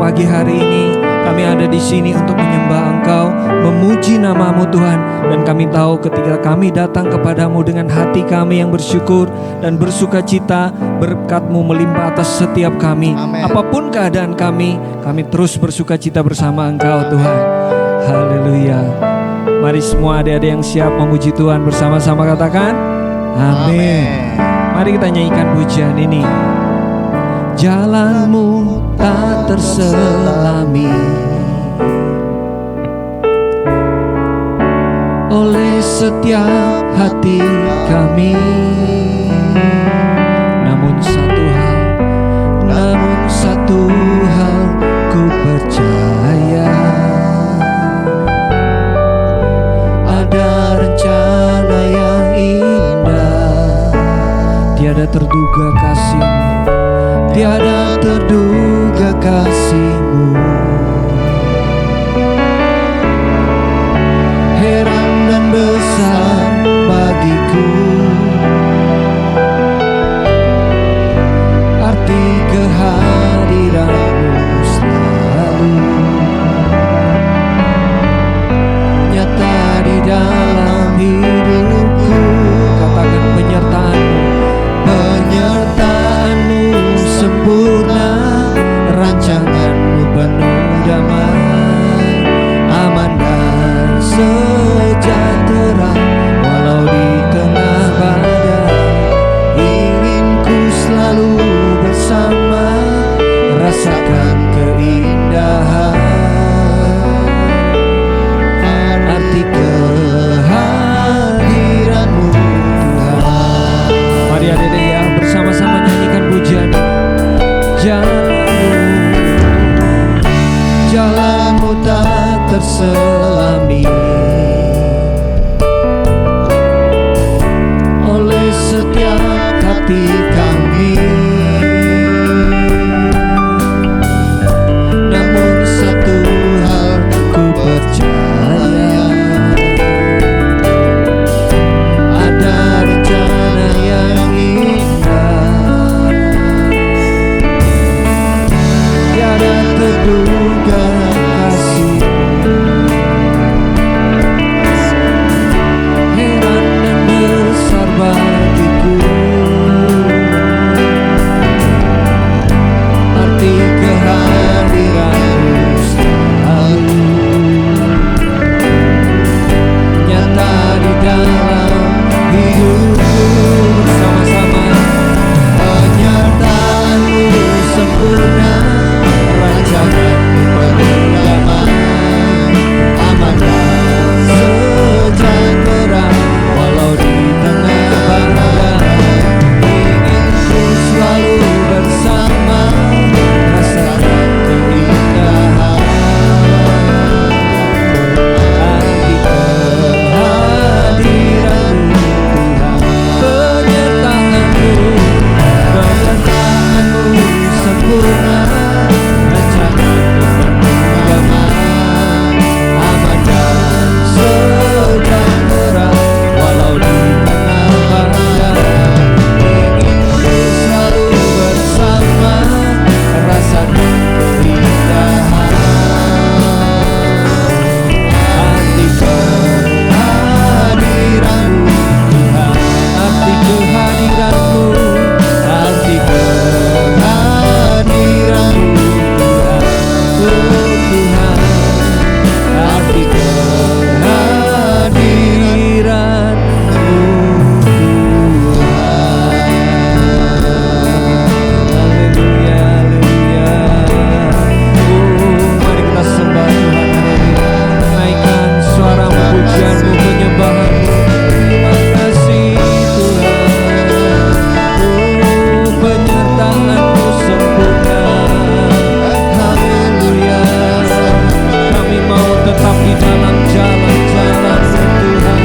pagi hari ini kami ada di sini untuk menyembah Engkau, memuji nama-Mu Tuhan. Dan kami tahu ketika kami datang kepadamu dengan hati kami yang bersyukur dan bersuka cita, berkat-Mu melimpah atas setiap kami. Amen. Apapun keadaan kami terus bersuka cita bersama Engkau Tuhan. Haleluya. Mari semua adik-adik yang siap memuji Tuhan bersama-sama katakan amin. Mari kita nyanyikan pujian ini. Jalan-Mu tak terselami oleh setiap hati kami. Namun satu hal ku percaya, ada rencana yang indah. Tiada terduga kasih-Mu, tiada terduga kasih-Mu. Heran dan besar bagiku arti kehadiran-Mu selalu nyata di dalam hidupku. Katakan penyertaan-Mu sempurna, rancangan-Mu penuh damai, aman dan sejahtera walau di tengah badai. Ingin ku selalu bersama, rasakan keindahan arti kehadiran-Mu Tuhan. Mari adik-adik ya, bersama-sama nyanyikan pujian. Jalan-Mu tak terselami oleh setiap hati kami. Namun satu hal ku percaya, ada rencana yang indah. Tiada terduga kasih-Mu, heran dan besar bagiku arti kehadiran-Mu selalu nyata di dalam hidupku. Bersama-sama, penyertaan-Mu sempurna, rancangan-Mu penuh damai, aman dan sejahtera walau di tengah badai. Ingin ku selalu bersama, rasakan keindahan arti kehadiran-Mu Tuhan. Penyertaan-Mu sempurna, rancangan-Mu penuh damai, aman dan sejahtera walau di tengah badai. Ingin ku selalu bersama, rasakan keindahan arti kehadiran-Mu Tuhan. Arti kehadiran-Mu, arti kehadiran-Mu Tuhan. Oh Tuhan, arti kehadiran-Mu Tuhan. Haleluya, haleluya. Mari kita sembah Tuhan hari ini. Naikkan suara pujian-Mu, penyembahan-Mu. Terima kasih Tuhan. Penyertaan-Mu sempurna. Haleluya. Kami mau tetap di dalam jalan-jalan-Mu Tuhan.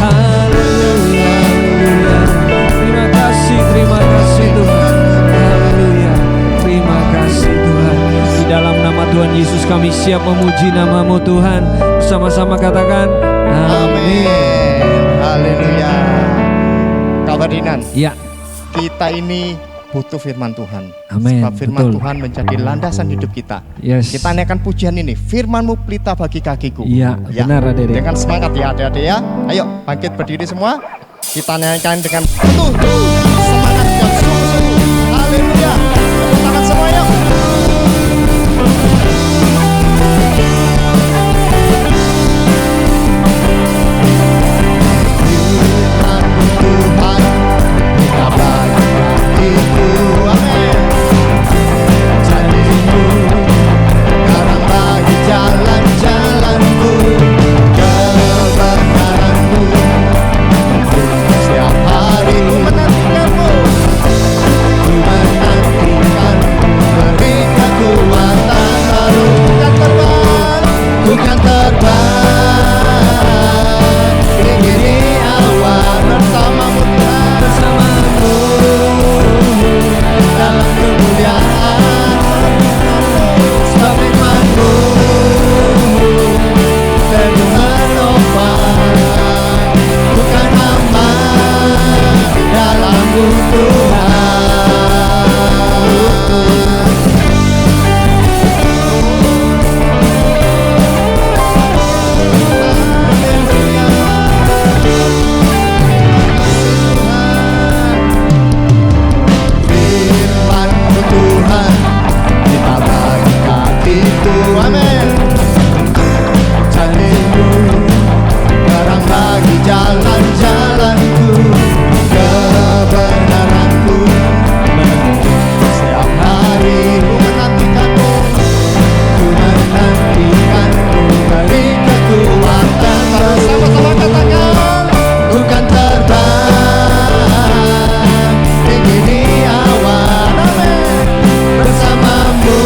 Haleluya, haleluya. Terima kasih Tuhan. Haleluya. Terima kasih Tuhan. Di dalam nama Tuhan Yesus kami siap memuji nama-Mu Tuhan. Bersama-sama katakan amin. Haleluya. Kak Ferdinand, Ya, kita ini butuh firman Tuhan. Amin. Sebab firman Betul. Tuhan menjadi landasan hidup kita. Yes. Kita naikkan pujian ini, firman-Mu pelita bagi kakiku. Iya, benar adik-adik. Dengan semangat ya adik-adik ya. Ayo bangkit berdiri semua. Kita naikkan dengan penuh semangat dan sungguh-sungguh. Haleluya. Tepuk tangan semua yuk. Tuhan, kita bagi kakiku. Amin. Janji-Mu terang bagi jalan-jalanku, kebenaran-Mu setiap hari ku menantikan-Mu, beri kekuatan baru. Bukan terbang, tinggi awan bersama-Mu Tuhan, bersama-Mu dalam kemuliaan. Sebab firman-Mu teguh menopang, bukan hamba dalam-Mu Tuhan. Firman-Mu Tuhan, kita bagi kakiku. Amin. Janji-Mu terang bagi jalan-jalanku, kebenaran-Mu menuntun setiap hari. Ku menantikan-Mu, ku menantikan-Mu, beri kekuatan. Sama-sama katakan, bukan terbang tinggi di awan. Amin. Bersama-Mu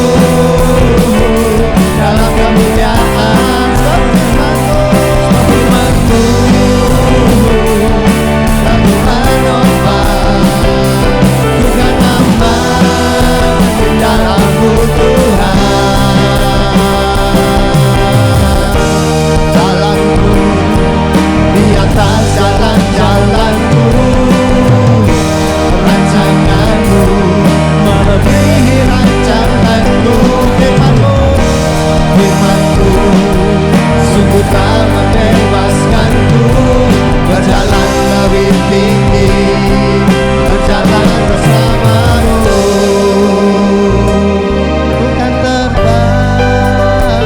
dalam kemuliaan. Sebab firman-Mu teguh menopang, bukan hamba dalam-Mu Tuhan. Jalan-Mu di atas jalan-jalanku, rancangan-Mu melebihi rancanganku. Firman-Mu sungguh tak membebaskanku, berjalan lebih tinggi, berjalan bersama-Mu. Bukan terbang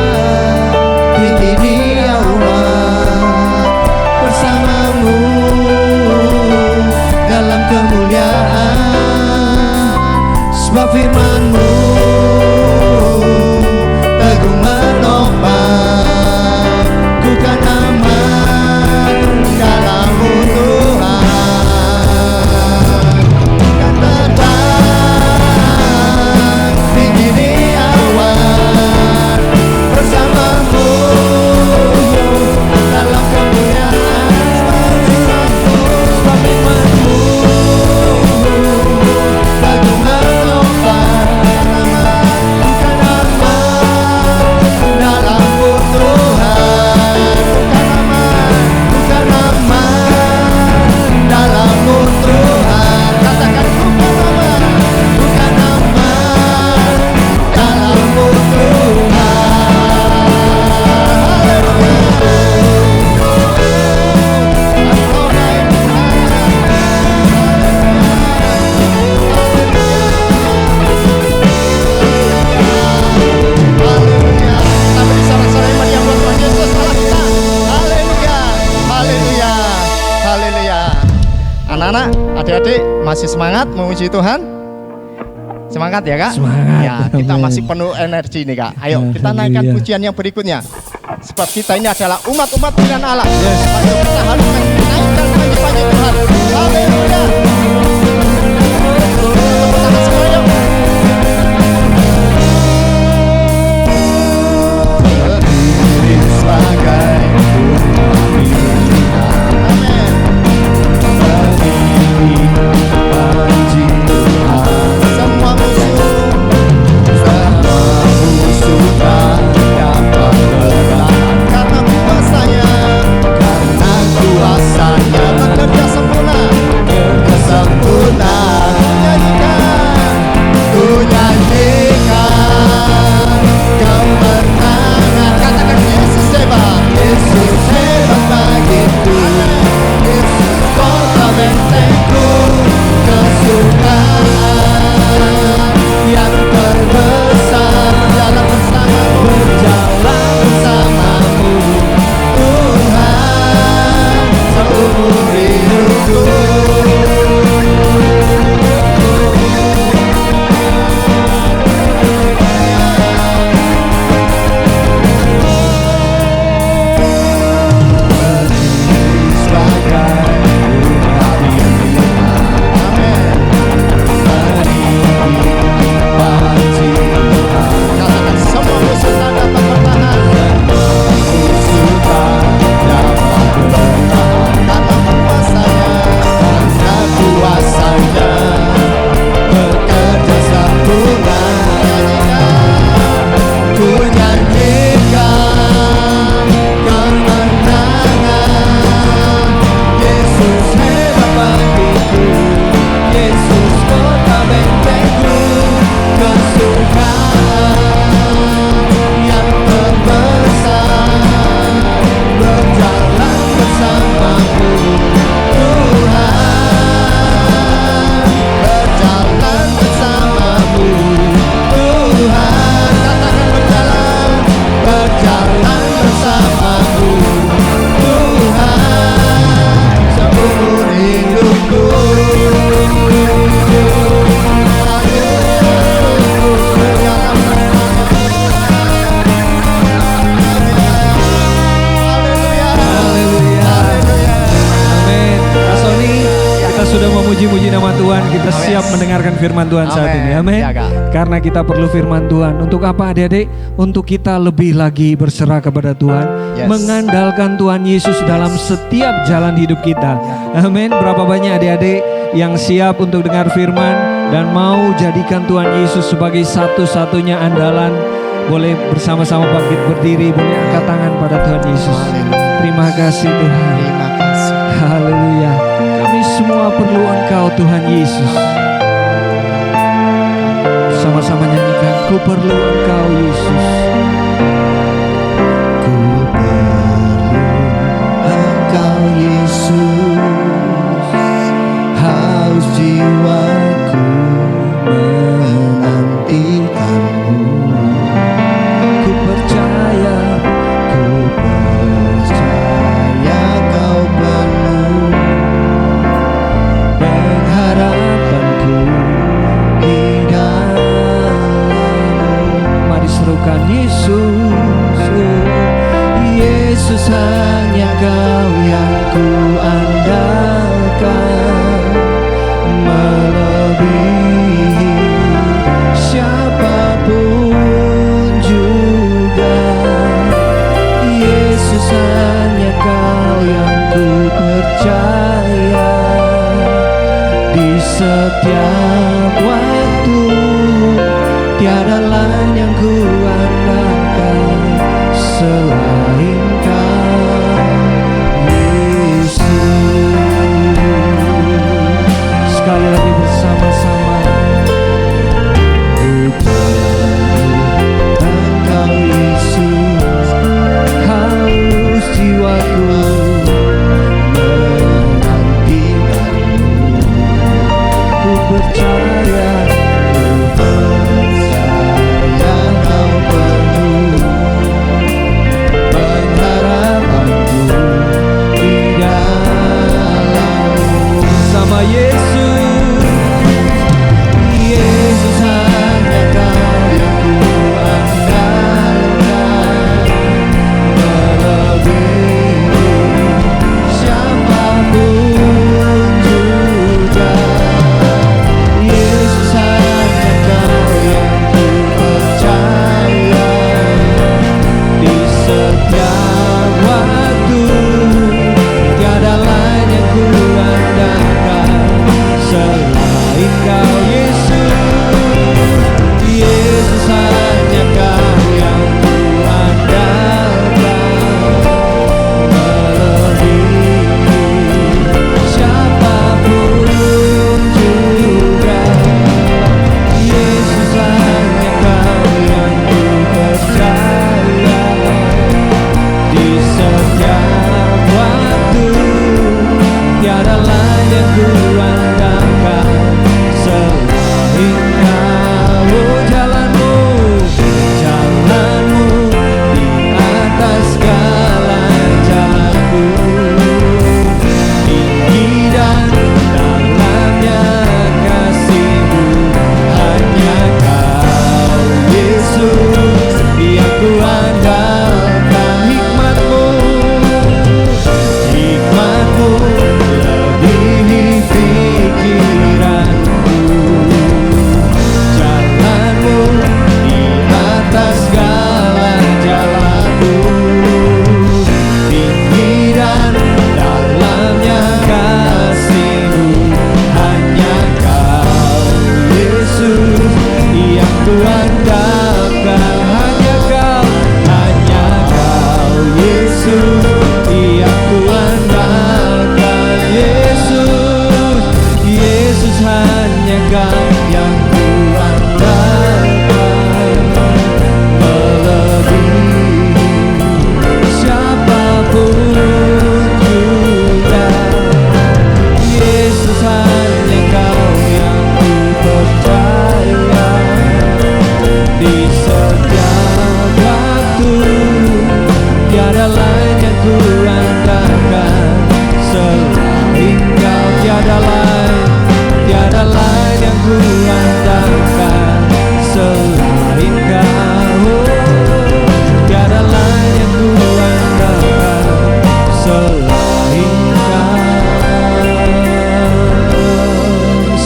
tinggi di awan, bersama-Mu dalam kemuliaan. Sebab firman-Mu teguh menopang, ku kan aman dalam-Mu Tuhan. Bukan terbang tinggi di awan, bersama-Mu dalam kemuliaan. Sebab firman-Mu teguh menopang, bukan aman dalam-Mu Tuhan. Bukan aman dalam-Mu Tuhan. Katakan bukan aman dalam-Mu Tuhan. Haleluya. Sampai di sana-sana iman yang buat Tuhan Yesus Allah kita. Haleluya. Haleluya. Haleluya. Anak-anak, adik-adik masih semangat memuji Tuhan? Semangat ya Kak? Semangat. Ya, kita Amin. masih penuh energi nih Kak. Ayo kita naikkan Haleluya. pujian yang berikutnya. Sebab kita ini adalah umat-umat pilihan Allah. Yes. Ayo kita harus menaikkan puji-puji Tuhan. Haleluya. Tepuk tangan semua yuk. Berdiri sebagai Amin. Berdiri memuji Tuhan. Semua musuh tak dapat bertahan karena kuasanya memuji-muji nama Tuhan, kita Amin. siap mendengarkan firman Tuhan saat Amin. ini. Amin. Ya, Kak. Karena kita perlu firman Tuhan. Untuk apa adik-adik? Untuk kita lebih lagi berserah kepada Tuhan, Yes. mengandalkan Tuhan Yesus dalam setiap jalan hidup kita. Amin. Berapa banyak adik-adik yang siap untuk dengar firman dan mau jadikan Tuhan Yesus sebagai satu-satunya andalan? Boleh bersama-sama bangkit berdiri, boleh angkat tangan pada Tuhan Yesus. Haleluya. Terima kasih Tuhan. Terima kasih. Haleluya. Kami semua perlu Engkau Tuhan Yesus. Sama-sama nyanyikan, ku perlu Engkau Yesus. Ku perlu Engkau Yesus, haus jiwaku menantikanmu. Ku percaya Kau penuh pengharapanku di dalam-Mu. Mari serukan Yesus. Yesus hanya Kau yang ku andalkan, melebihi siapapun juga. Yesus hanya Kau yang ku percaya, di setiap waktu tiada lain yang ku andalkan selain Kau Yesus. Sekali lagi bersama-sama, ku perlu Engkau Yesus, haus jiwaku menantikanmu. Ku percaya Kau penuh pengharapanku di dalam-Mu. Sama Yesus, Yesus hanya Kau yang ku andalkan, melebihi siapapun juga.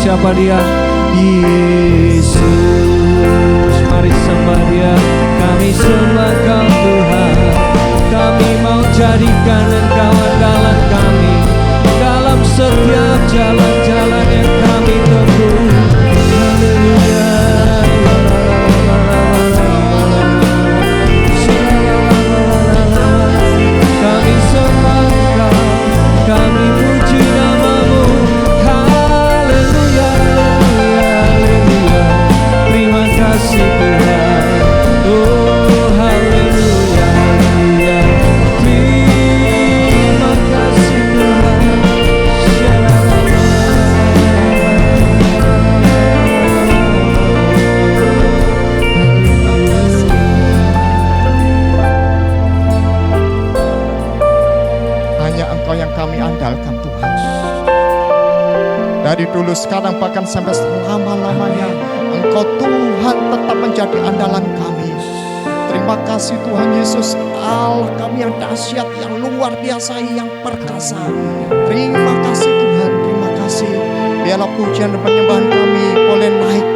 siapa dia? Yesus. Mari sembah dia. Kami sembah Kau Tuhan. Kami mau jadikan Engkau andalan kami dalam setiap jalan-jalan yang kami tempuh. Haleluya. Kami sembah Engkau, kami puji nama-Mu. Haleluya, haleluya. Terima kasih Tuhan. Oh haleluya, haleluya. Terima kasih Tuhan. Hanya Engkau yang kami andalkan Tuhan. Dari dulu sekarang bahkan sampai selama-lamanya Engkau Tuhan tetap menjadi andalan kami. Terima kasih Tuhan Yesus, Allah kami yang dahsyat, yang luar biasa, yang perkasa. Terima kasih Tuhan, terima kasih. Biarlah pujian dan penyembahan kami boleh naik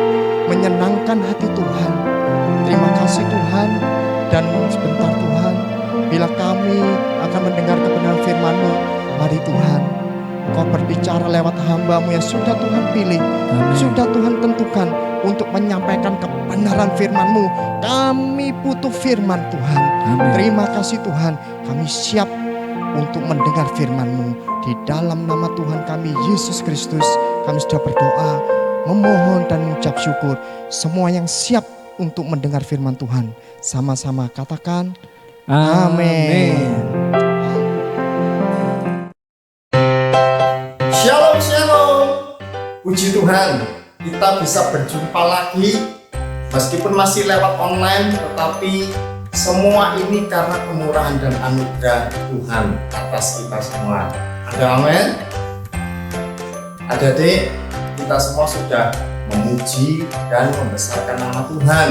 menyenangkan hati Tuhan. Terima kasih Tuhan. Dan sebentar Tuhan, bila kami akan mendengar kebenaran firman-Mu, mari Tuhan Kau berbicara lewat hamba-Mu yang sudah Tuhan pilih, sudah Tuhan tentukan untuk menyampaikan kebenaran firman-Mu. Kami butuh firman Tuhan. Amin. Terima kasih Tuhan, kami siap untuk mendengar firman-Mu. Di dalam nama Tuhan kami Yesus Kristus, kami sudah berdoa, memohon dan mengucap syukur. Semua yang siap untuk mendengar firman Tuhan, sama-sama katakan amin. Shalom, shalom. Puji Tuhan, kita bisa berjumpa lagi meskipun masih lewat online, tetapi semua ini karena kemurahan dan anugerah Tuhan atas kita semua. Ada amin? Adik-adik, kita semua sudah memuji dan membesarkan nama Tuhan.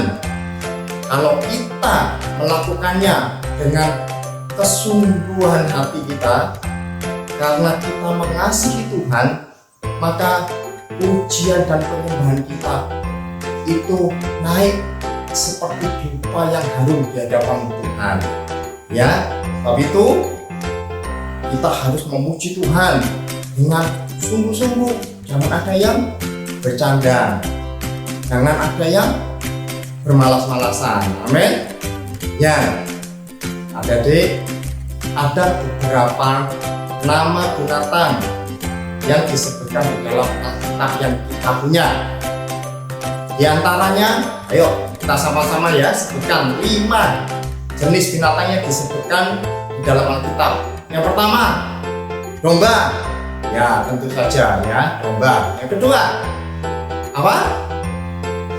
Kalau kita melakukannya dengan kesungguhan hati kita, karena kita mengasihi Tuhan, maka pujian dan penyembahan kita itu naik seperti dupa yang harum di hadapan Tuhan. Ya, sebab itu kita harus memuji Tuhan dengan sungguh-sungguh. Jangan ada yang bercanda, jangan ada yang bermalas-malasan. Amin. Ya, adik-adik, ada beberapa nama binatang yang disebutkan di dalam Alkitab yang kita punya. Di antaranya, ayo kita sama-sama ya sebutkan 5 jenis binatang yang disebutkan di dalam Alkitab. Yang pertama, domba. Ya, tentu saja ya, domba. Yang kedua, apa?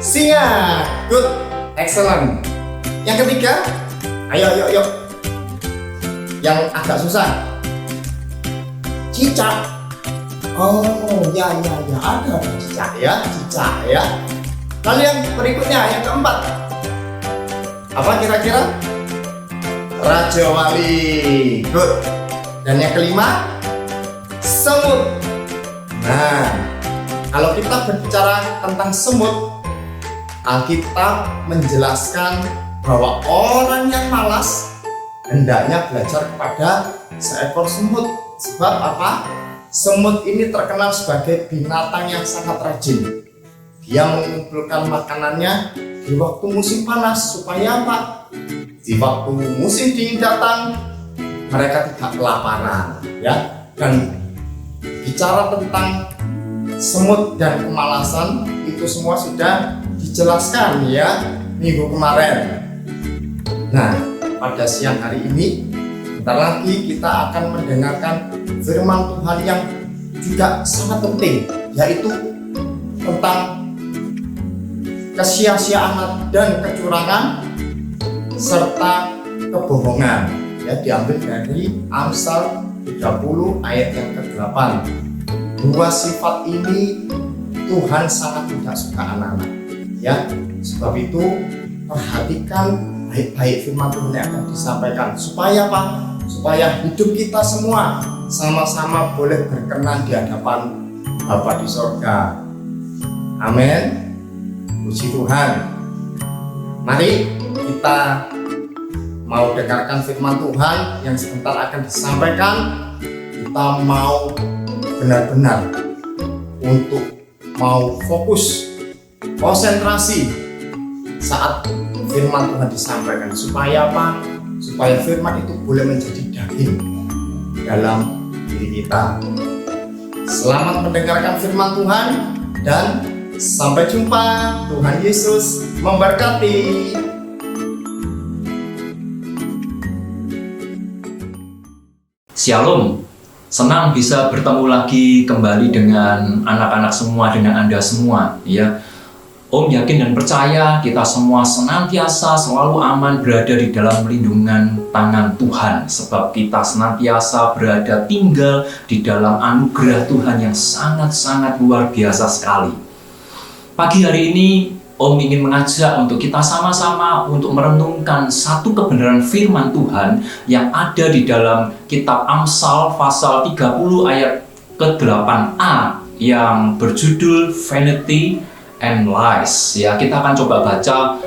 Singa. Good, excellent. Yang ketiga, ayo. Yang agak susah, cicak. Oh ya, ada cicak ya. Lalu yang berikutnya, yang keempat, apa kira-kira? Raja Wali. Good. Dan yang kelima, semut. Nah, kalau kita berbicara tentang semut, Alkitab menjelaskan bahwa orang yang malas hendaknya belajar kepada seekor semut. Sebab apa? Semut ini terkenal sebagai binatang yang sangat rajin. Dia mengumpulkan makanannya di waktu musim panas supaya apa? Di waktu musim dingin datang, mereka tidak kelaparan, ya. Dan bicara tentang semut dan kemalasan itu semua sudah dijelaskan ya minggu kemarin. Nah, pada siang hari ini bentar lagi kita akan mendengarkan firman Tuhan yang juga sangat penting, yaitu tentang kesia-siaan dan kecurangan serta kebohongan. Ya, diambil dari Amsal 30 ayat yang ke-8. Dua sifat ini Tuhan sangat tidak suka anak-anak. Ya, sebab itu perhatikan baik-baik firman Tuhan yang akan disampaikan. Supaya apa? Supaya hidup kita semua sama-sama boleh berkenan di hadapan Bapa di sorga. Amin. Puji Tuhan. Mari kita mau dengarkan firman Tuhan yang sebentar akan disampaikan. Kita mau benar-benar untuk mau fokus, konsentrasi saat firman Tuhan disampaikan. Supaya apa? Supaya firman itu boleh menjadi daging dalam diri kita. Selamat mendengarkan firman Tuhan dan sampai jumpa. Tuhan Yesus memberkati. Shalom, senang bisa bertemu lagi kembali dengan anak-anak semua, dengan Anda semua, ya. Om yakin dan percaya kita semua senantiasa selalu aman berada di dalam lindungan tangan Tuhan, sebab kita senantiasa berada tinggal di dalam anugerah Tuhan yang sangat-sangat luar biasa sekali. Pagi hari ini Om ingin mengajak untuk kita sama-sama untuk merenungkan satu kebenaran firman Tuhan yang ada di dalam kitab Amsal pasal 30 ayat ke-8a yang berjudul Vanity and Lies. Ya, kita akan coba baca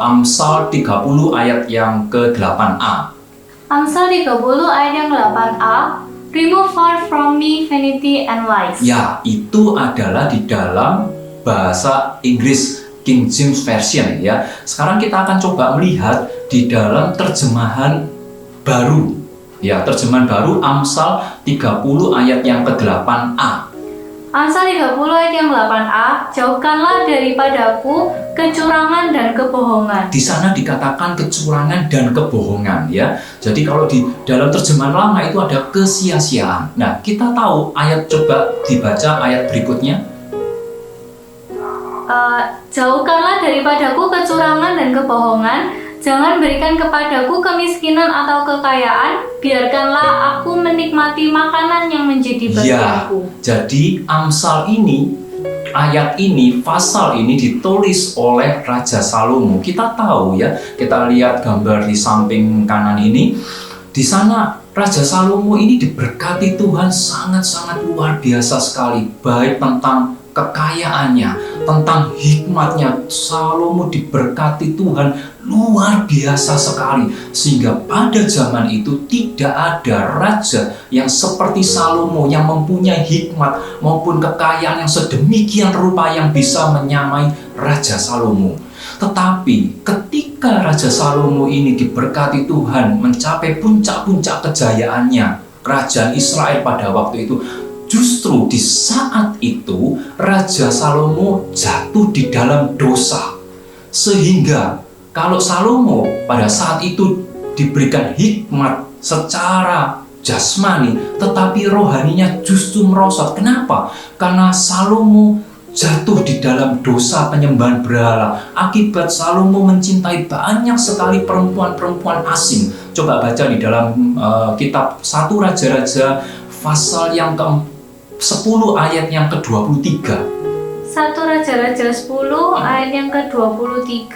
Amsal 30 ayat yang ke-8a. Amsal 30 ayat yang 8a, Remove far from me vanity and lies. Ya, itu adalah di dalam bahasa Inggris King James Version, ya. Sekarang kita akan coba melihat di dalam terjemahan baru. Ya, terjemahan baru Amsal 30 ayat yang ke-8a. Amsal 30 ayat yang 8a, jauhkanlah daripadaku kecurangan dan kebohongan. Di sana dikatakan kecurangan dan kebohongan, ya. Jadi kalau di dalam terjemahan lama itu ada kesia-siaan. Nah, kita tahu coba dibaca ayat berikutnya. Jauhkanlah daripadaku kecurangan dan kebohongan, jangan berikan kepadaku kemiskinan atau kekayaan, biarkanlah aku menikmati makanan yang menjadi bagianku. Ya, jadi Amsal ini, ayat ini, pasal ini ditulis oleh Raja Salomo. Kita tahu ya, kita lihat gambar di samping kanan ini. Di sana Raja Salomo ini diberkati Tuhan sangat-sangat luar biasa sekali, baik tentang kekayaannya, tentang hikmatnya. Salomo diberkati Tuhan luar biasa sekali, sehingga pada zaman itu tidak ada raja yang seperti Salomo yang mempunyai hikmat maupun kekayaan yang sedemikian rupa yang bisa menyamai Raja Salomo. Tetapi ketika Raja Salomo ini diberkati Tuhan mencapai puncak-puncak kejayaannya, kerajaan Israel pada waktu itu, justru di saat itu Raja Salomo jatuh di dalam dosa. Sehingga kalau Salomo pada saat itu diberikan hikmat secara jasmani, tetapi rohaninya justru merosot. Kenapa? Karena Salomo jatuh di dalam dosa penyembahan berhala. Akibat Salomo mencintai banyak sekali perempuan-perempuan asing. Coba baca di dalam kitab 1 Raja-Raja pasal yang ke-10 ayat yang ke-23. 1 Raja-Raja 10 ayat yang ke-23,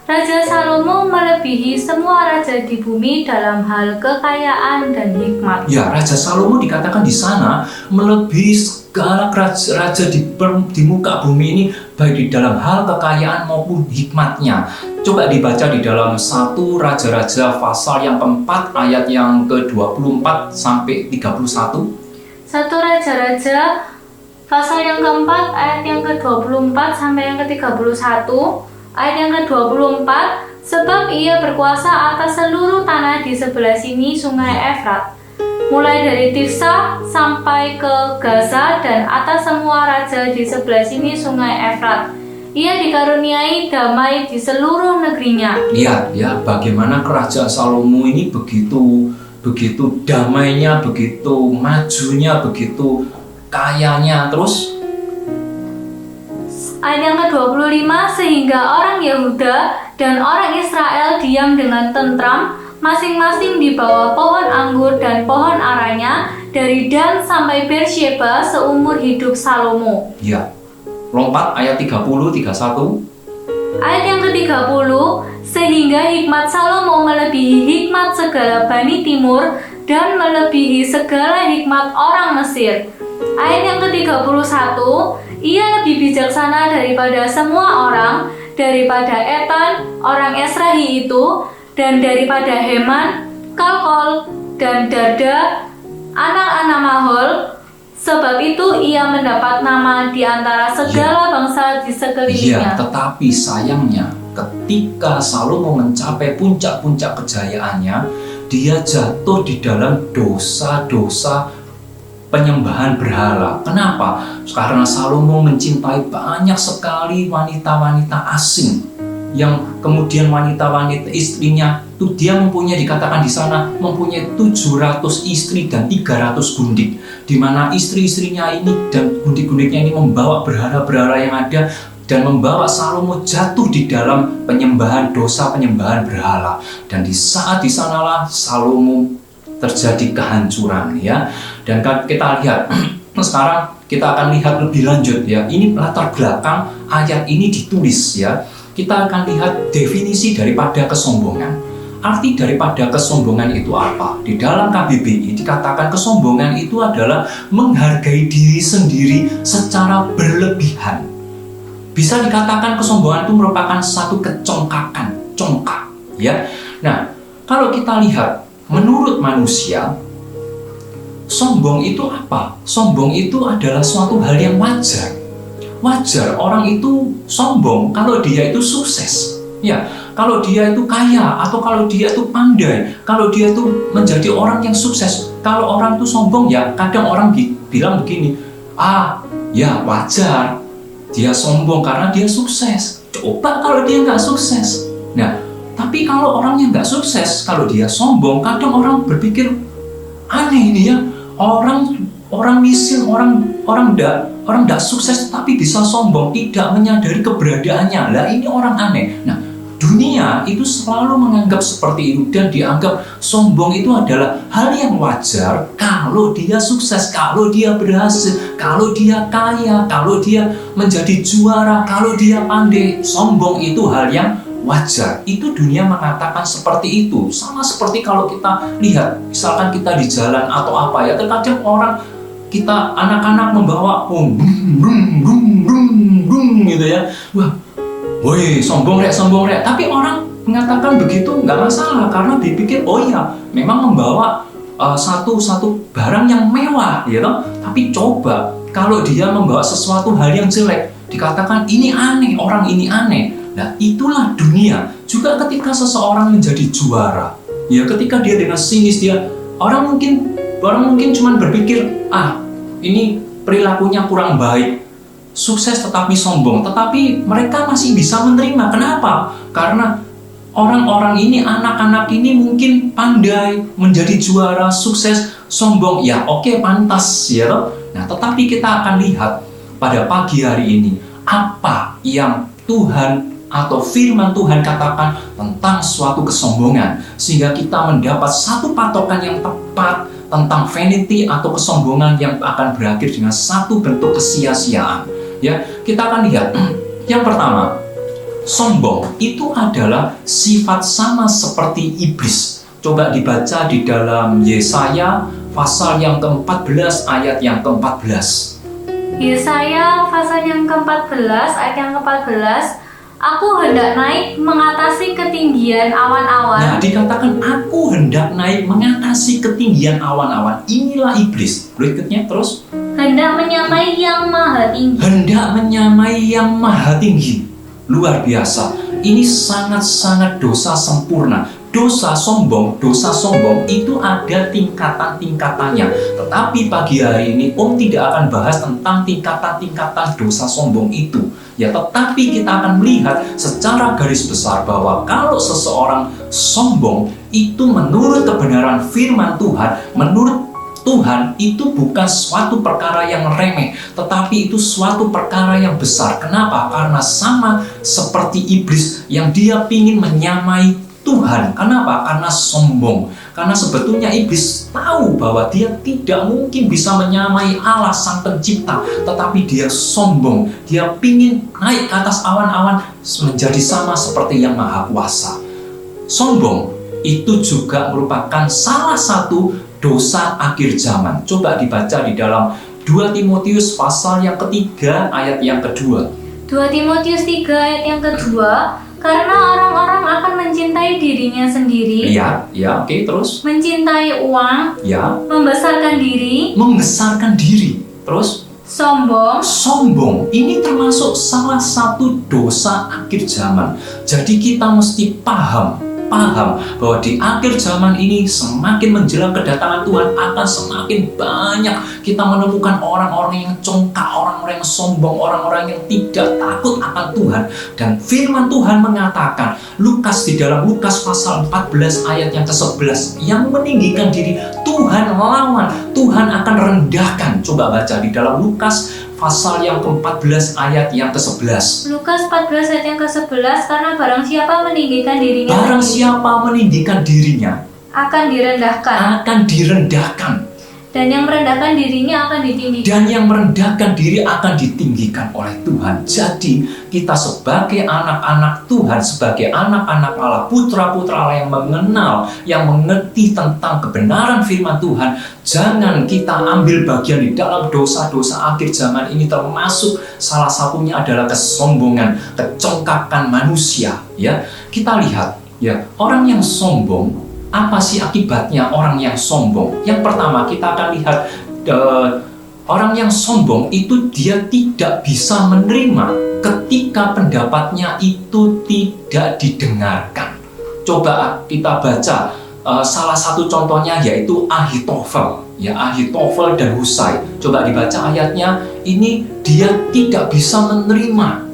Raja Salomo melebihi semua raja di bumi dalam hal kekayaan dan hikmat. Ya, Raja Salomo dikatakan di sana melebihi segala raja di muka bumi ini, baik di dalam hal kekayaan maupun hikmatnya. Coba dibaca di dalam 1 Raja-Raja pasal yang keempat ayat yang ke-24 sampai 31. 1 Raja-Raja pasal yang keempat ayat yang ke-24 sampai yang ke-31. Ayat yang ke-24, sebab ia berkuasa atas seluruh tanah di sebelah sini sungai Efrat, mulai dari Tifsa sampai ke Gaza dan atas semua raja di sebelah sini sungai Efrat. Ia dikaruniai damai di seluruh negerinya. Lihat ya, bagaimana kerajaan Salomo ini begitu damainya, begitu majunya, begitu kayanya. Terus ayat yang ke-25, sehingga orang Yehuda dan orang Israel diam dengan tentram, masing-masing di bawah pohon anggur dan pohon aranya, dari Dan sampai Beersheba seumur hidup Salomo. Ya, lompat ayat 30, 31. Ayat yang ke-30, sehingga hikmat Salomo melebihi hikmat segala Bani Timur dan melebihi segala hikmat orang Mesir. ayat yang ke-31, ia lebih bijaksana daripada semua orang, daripada Etan, orang Esrahi itu, dan daripada Heman, Kalkol, dan Darda, anak-anak Mahol. Sebab itu ia mendapat nama di antara segala bangsa di sekelilingnya. Iya, tetapi sayangnya ketika Salomo mencapai puncak-puncak kejayaannya, dia jatuh di dalam dosa-dosa penyembahan berhala. Kenapa? Karena Salomo mencintai banyak sekali wanita-wanita asing, yang kemudian wanita-wanita istrinya itu dia mempunyai, dikatakan di sana mempunyai 700 istri dan 300 gundik, di mana istri-istrinya ini dan gundik-gundiknya ini membawa berhala-berhala yang ada dan membawa Salomo jatuh di dalam penyembahan dosa penyembahan berhala. Dan di saat di sanalah Salomo terjadi kehancuran, ya. Dan kita lihat sekarang kita akan lihat lebih lanjut, ya. Ini latar belakang ayat ini ditulis, ya. Kita akan lihat definisi daripada kesombongan. Arti daripada kesombongan itu apa? Di dalam KBBI dikatakan kesombongan itu adalah menghargai diri sendiri secara berlebihan. Bisa dikatakan kesombongan itu merupakan satu kecongkakan, congkak, ya. Nah, kalau kita lihat menurut manusia, sombong itu apa? Sombong itu adalah suatu hal yang wajar. Wajar orang itu sombong kalau dia itu sukses, ya. Kalau dia itu kaya, atau kalau dia itu pandai, kalau dia itu menjadi orang yang sukses. Kalau orang itu sombong, ya kadang orang bilang begini, ya wajar, dia sombong karena dia sukses. Coba kalau dia nggak sukses. Nah, tapi kalau orang yang nggak sukses, kalau dia sombong, kadang orang berpikir, aneh ini ya, orang miskin, orang nggak sukses tapi bisa sombong, tidak menyadari keberadaannya. Lah ini orang aneh. Nah, dunia itu selalu menganggap seperti itu, dan dianggap sombong itu adalah hal yang wajar kalau dia sukses, kalau dia berhasil, kalau dia kaya, kalau dia menjadi juara, kalau dia pandai. Sombong itu hal yang wajar. Itu dunia mengatakan seperti itu. Sama seperti kalau kita lihat, misalkan kita di jalan atau apa, ya, terkadang orang, kita anak-anak membawa gitu ya, wah, woi, sombong rek. Tapi orang mengatakan begitu nggak masalah, karena dipikir, oh ya, memang membawa satu barang yang mewah, gitu. Tapi coba kalau dia membawa sesuatu hal yang jelek, dikatakan ini aneh, orang ini aneh. Nah, itulah dunia. Juga ketika seseorang menjadi juara, ya, ketika dia dengan sinis, orang mungkin cuma berpikir, ini perilakunya kurang baik. Sukses tetapi sombong, tetapi mereka masih bisa menerima. Kenapa? Karena orang-orang ini, anak-anak ini mungkin pandai, menjadi juara, sukses, sombong. Ya oke, pantas, ya. Nah, tetapi kita akan lihat pada pagi hari ini apa yang Tuhan atau firman Tuhan katakan tentang suatu kesombongan, sehingga kita mendapat satu patokan yang tepat tentang vanity atau kesombongan yang akan berakhir dengan satu bentuk kesia-siaan. Ya, kita akan lihat. Yang pertama, sombong itu adalah sifat sama seperti iblis. Coba dibaca di dalam Yesaya pasal yang ke-14 ayat yang ke-14. Yesaya pasal yang ke-14 ayat yang ke-14, aku hendak naik mengatasi ketinggian awan-awan. Nah, dikatakan aku hendak naik mengatasi ketinggian awan-awan. Inilah iblis. Berikutnya terus. Hendak menyamai yang maha tinggi. Hendak menyamai yang maha tinggi. Luar biasa. Ini sangat-sangat dosa sempurna. Dosa sombong itu ada tingkatan-tingkatannya. Tetapi pagi hari ini Om tidak akan bahas tentang tingkatan-tingkatan dosa sombong itu. Ya, tetapi kita akan melihat secara garis besar bahwa kalau seseorang sombong itu menurut kebenaran firman Tuhan, menurut Tuhan itu bukan suatu perkara yang remeh, tetapi itu suatu perkara yang besar. Kenapa? Karena sama seperti iblis yang dia ingin menyamai Tuhan. Kenapa? Karena sombong. Karena sebetulnya iblis tahu bahwa dia tidak mungkin bisa menyamai Allah Sang Pencipta, tetapi dia sombong. Dia ingin naik ke atas awan-awan menjadi sama seperti yang Maha Kuasa. Sombong itu juga merupakan salah satu dosa akhir zaman. Coba dibaca di dalam 2 Timotius pasal yang ketiga ayat yang kedua. 2 Timotius 3 ayat yang kedua, karena orang-orang akan mencintai dirinya sendiri, Ya, oke, terus. mencintai uang, Ya, membesarkan diri, membesarkan diri. Terus, sombong, sombong. Ini termasuk salah satu dosa akhir zaman. Jadi kita mesti paham bahwa di akhir zaman ini semakin menjelang kedatangan Tuhan akan semakin banyak kita menemukan orang-orang yang congkak, orang-orang yang sombong, orang-orang yang tidak takut akan Tuhan. Dan firman Tuhan mengatakan, di dalam Lukas pasal 14 ayat yang ke-11, yang meninggikan diri Tuhan lawan, Tuhan akan rendahkan. Coba baca di dalam Lukas pasal yang ke-14 ayat yang ke-11. Lukas 14 ayat yang ke-11, karena barang siapa meninggikan dirinya Barang siapa meninggikan dirinya akan direndahkan, dan yang merendahkan dirinya akan ditinggikan. dan yang merendahkan diri akan ditinggikan oleh Tuhan. Jadi kita sebagai anak-anak Tuhan, sebagai anak-anak Allah, putra-putra Allah yang mengenal, yang mengerti tentang kebenaran firman Tuhan, jangan kita ambil bagian di dalam dosa-dosa akhir zaman ini, termasuk salah satunya adalah kesombongan, kecongkakan manusia. Ya, kita lihat ya, orang yang sombong. Apa sih akibatnya orang yang sombong? Yang pertama kita akan lihat orang yang sombong itu dia tidak bisa menerima ketika pendapatnya itu tidak didengarkan. Coba kita baca salah satu contohnya yaitu Ahitofel. Ya, Ahitofel dan Husai. Coba dibaca ayatnya. Ini dia tidak bisa menerima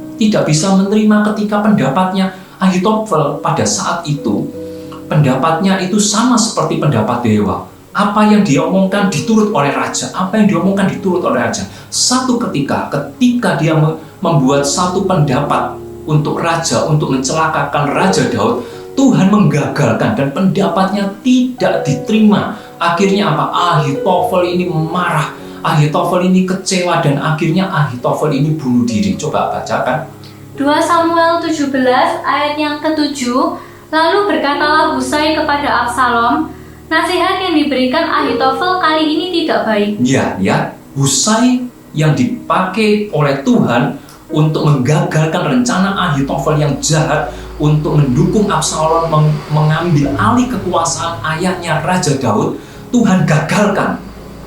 ketika pendapatnya Ahitofel pada saat itu. Pendapatnya itu sama seperti pendapat dewa. Apa yang dia omongkan diturut oleh raja. Satu ketika dia membuat satu pendapat untuk raja, untuk mencelakakan Raja Daud, Tuhan menggagalkan dan pendapatnya tidak diterima. Akhirnya apa? Ahitofel ini marah. Ahitofel ini kecewa dan akhirnya Ahitofel ini bunuh diri. Coba bacakan. 2 Samuel 17 ayat yang ke-7, lalu berkatalah Husai kepada Absalom, nasihat yang diberikan Ahitofel kali ini tidak baik. Ya, Husai yang dipakai oleh Tuhan untuk menggagalkan rencana Ahitofel yang jahat untuk mendukung Absalom mengambil alih kekuasaan ayahnya Raja Daud, Tuhan gagalkan.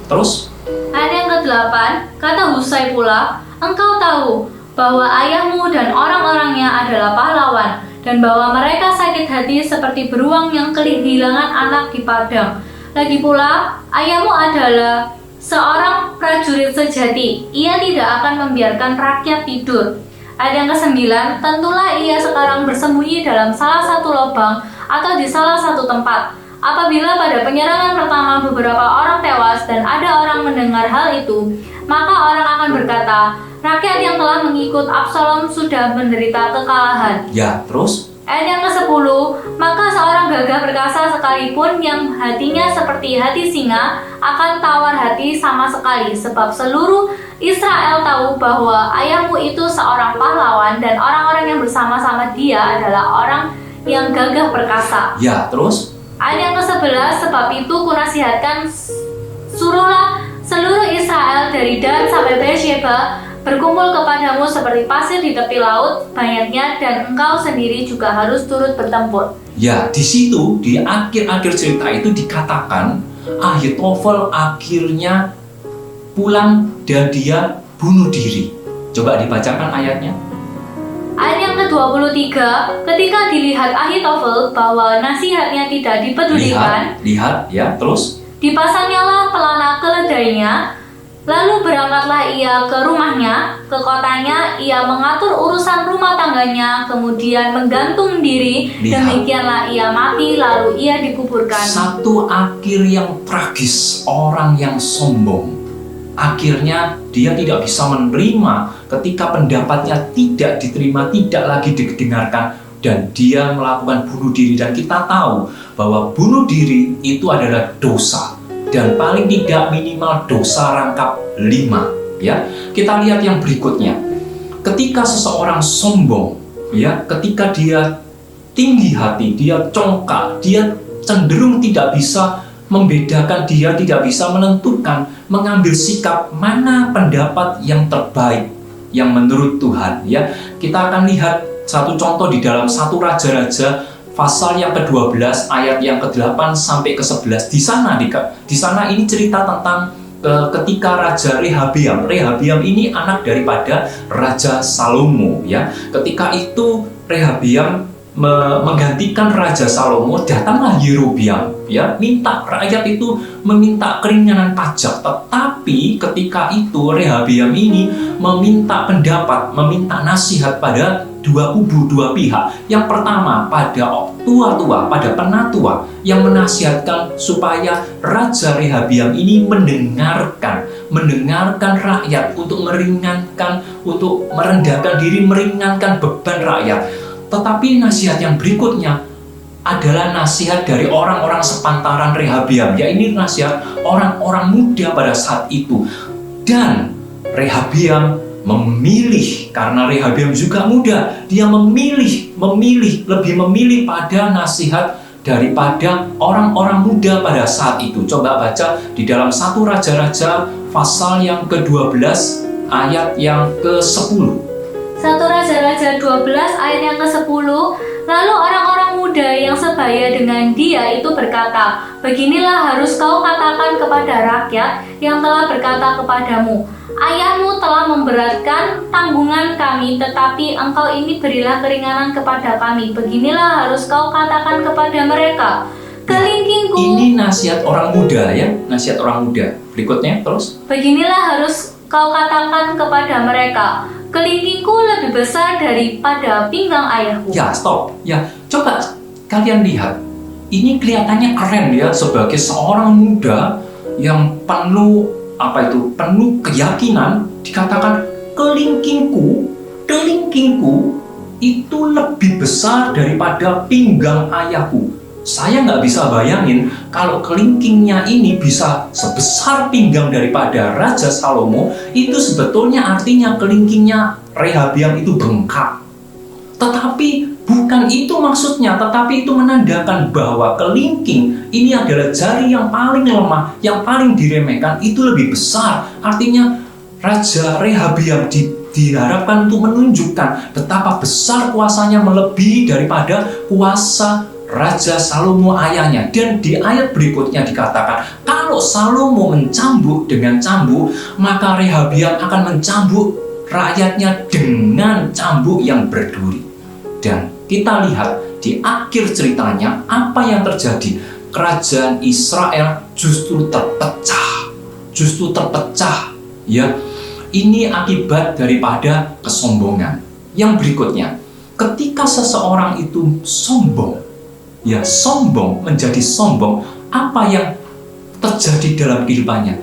Terus? Ayat yang ke-8, kata Husai pula, engkau tahu bahwa ayahmu dan orang-orangnya adalah pahlawan, dan bahwa mereka sakit hati seperti beruang yang kehilangan anak di padang. Lagi pula, ayahmu adalah seorang prajurit sejati. Ia tidak akan membiarkan rakyat tidur. Ayat yang ke-9, tentulah ia sekarang bersembunyi dalam salah satu lubang atau di salah satu tempat. Apabila pada penyerangan pertama beberapa orang tewas dan ada orang mendengar hal itu, maka orang akan berkata, rakyat yang telah mengikut Absalom sudah menderita kekalahan. Ya, terus? Ayat yang ke-10, maka seorang gagah perkasa sekalipun yang hatinya seperti hati singa akan tawar hati sama sekali, sebab seluruh Israel tahu bahwa ayahmu itu seorang pahlawan dan orang-orang yang bersama-sama dia adalah orang yang gagah perkasa. Ya, terus? Ayat yang ke-11, sebab itu kunasihatkan, suruhlah seluruh Israel dari Dan sampai Beersheba berkumpul kepadamu seperti pasir di tepi laut banyaknya, dan engkau sendiri juga harus turut bertempur. Ya, di situ di akhir-akhir cerita itu dikatakan Ahitofel akhirnya pulang dan dia bunuh diri. Coba dibacakan ayatnya. Ayat yang ke-23, ketika dilihat Ahitofel bahwa nasihatnya tidak dipedulikan, lihat ya, terus dipasangnyalah pelana keledainya. Lalu berangkatlah ia ke rumahnya, ke kotanya, ia mengatur urusan rumah tangganya, kemudian menggantung diri. Lihat. Demikianlah ia mati, lalu ia dikuburkan. Satu akhir yang tragis, orang yang sombong. Akhirnya dia tidak bisa menerima ketika pendapatnya tidak diterima, tidak lagi didengarkan, dan dia melakukan bunuh diri. Dan kita tahu bahwa bunuh diri itu adalah dosa. Dan paling tidak minimal dosa rangkap 5. Ya, kita lihat yang berikutnya. Ketika seseorang sombong, ya, ketika dia tinggi hati, dia congkak, dia cenderung tidak bisa membedakan, dia tidak bisa menentukan, mengambil sikap mana pendapat yang terbaik yang menurut Tuhan. Ya, kita akan lihat satu contoh di dalam 1 Raja-Raja pasal yang ke-12 ayat yang ke-8 sampai ke-11. Di sana ini cerita tentang ketika Raja Rehabeam. Rehabeam ini anak daripada Raja Salomo, ya. Ketika itu Rehabeam menggantikan Raja Salomo, datanglah Yerobeam, ya, rakyat itu meminta keringanan pajak. Tetapi ketika itu Rehabeam ini meminta pendapat, meminta nasihat pada dua kubu, dua pihak. Yang pertama pada tua-tua, pada penatua yang menasihatkan supaya Raja Rehabeam ini mendengarkan rakyat untuk meringankan, untuk merendahkan diri, meringankan beban rakyat. Tetapi nasihat yang berikutnya adalah nasihat dari orang-orang sepantaran Rehabeam. Ya, ini nasihat orang-orang muda pada saat itu. Dan Rehabeam memilih, karena Rehabeam juga muda, dia lebih memilih pada nasihat daripada orang-orang muda pada saat itu. Coba baca di dalam 1 Raja-Raja pasal yang ke-12 ayat yang ke-10. 1 Raja-Raja 12 ayat yang ke-10. Lalu orang-orang muda yang sebaya dengan dia itu berkata, beginilah harus kau katakan kepada rakyat yang telah berkata kepadamu, ayahmu telah memberatkan tanggungan kami, tetapi engkau ini berilah keringanan kepada kami. Beginilah harus kau katakan kepada mereka, kelingkingku. Ini nasihat orang muda, ya, nasihat orang muda. Berikutnya terus. Beginilah harus kau katakan kepada mereka, kelingkingku lebih besar daripada pinggang ayahku. Ya, stop. Ya, coba kalian lihat. Ini kelihatannya keren, ya, sebagai seorang muda yang penuh keyakinan, dikatakan kelingkingku itu lebih besar daripada pinggang ayahku. Saya nggak bisa bayangin kalau kelingkingnya ini bisa sebesar pinggang daripada Raja Salomo. Itu sebetulnya artinya kelingkingnya Rehabeam itu bengkak. Tetapi bukan itu maksudnya, tetapi itu menandakan bahwa kelingking ini adalah jari yang paling lemah, yang paling diremehkan, itu lebih besar. Artinya Raja Rehabeam diharapkan untuk menunjukkan betapa besar kuasanya, melebihi daripada kuasa Raja Salomo ayahnya. Dan di ayat berikutnya dikatakan, kalau Salomo mencambuk dengan cambuk, maka Rehabeam akan mencambuk rakyatnya dengan cambuk yang berduri. Dan kita lihat di akhir ceritanya apa yang terjadi. Kerajaan Israel justru terpecah, ya. Ini akibat daripada kesombongan. Yang berikutnya, ketika seseorang itu sombong, menjadi sombong, apa yang terjadi dalam kehidupannya?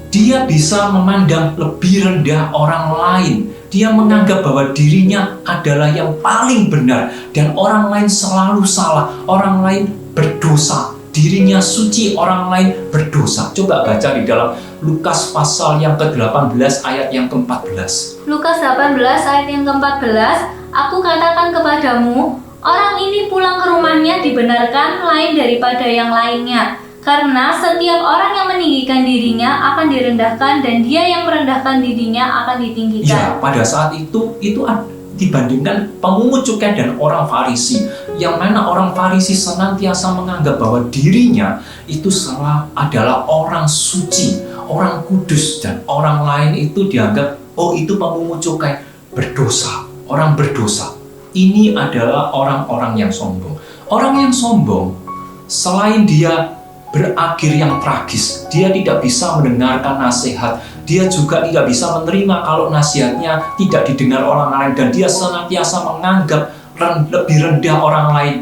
Dia bisa memandang lebih rendah orang lain. Dia menganggap bahwa dirinya adalah yang paling benar dan orang lain selalu salah, orang lain berdosa. Dirinya suci, orang lain berdosa. Coba baca di dalam Lukas pasal yang ke-18 ayat yang ke-14. Lukas 18 ayat yang ke-14, aku katakan kepadamu, orang ini pulang ke rumahnya dibenarkan lain daripada yang lainnya. Karena setiap orang yang meninggikan dirinya akan direndahkan, dan dia yang merendahkan dirinya akan ditinggikan. Ya, pada saat itu dibandingkan pemungut cukai dan orang Farisi, yang mana orang Farisi senantiasa menganggap bahwa dirinya itu adalah orang suci, orang kudus, dan orang lain itu dianggap, oh itu pemungut cukai, berdosa, orang berdosa. Ini adalah orang-orang yang sombong. Orang yang sombong, selain dia berakhir yang tragis, dia tidak bisa mendengarkan nasihat, dia juga tidak bisa menerima kalau nasihatnya tidak didengar orang lain, dan dia senantiasa menganggap lebih rendah orang lain.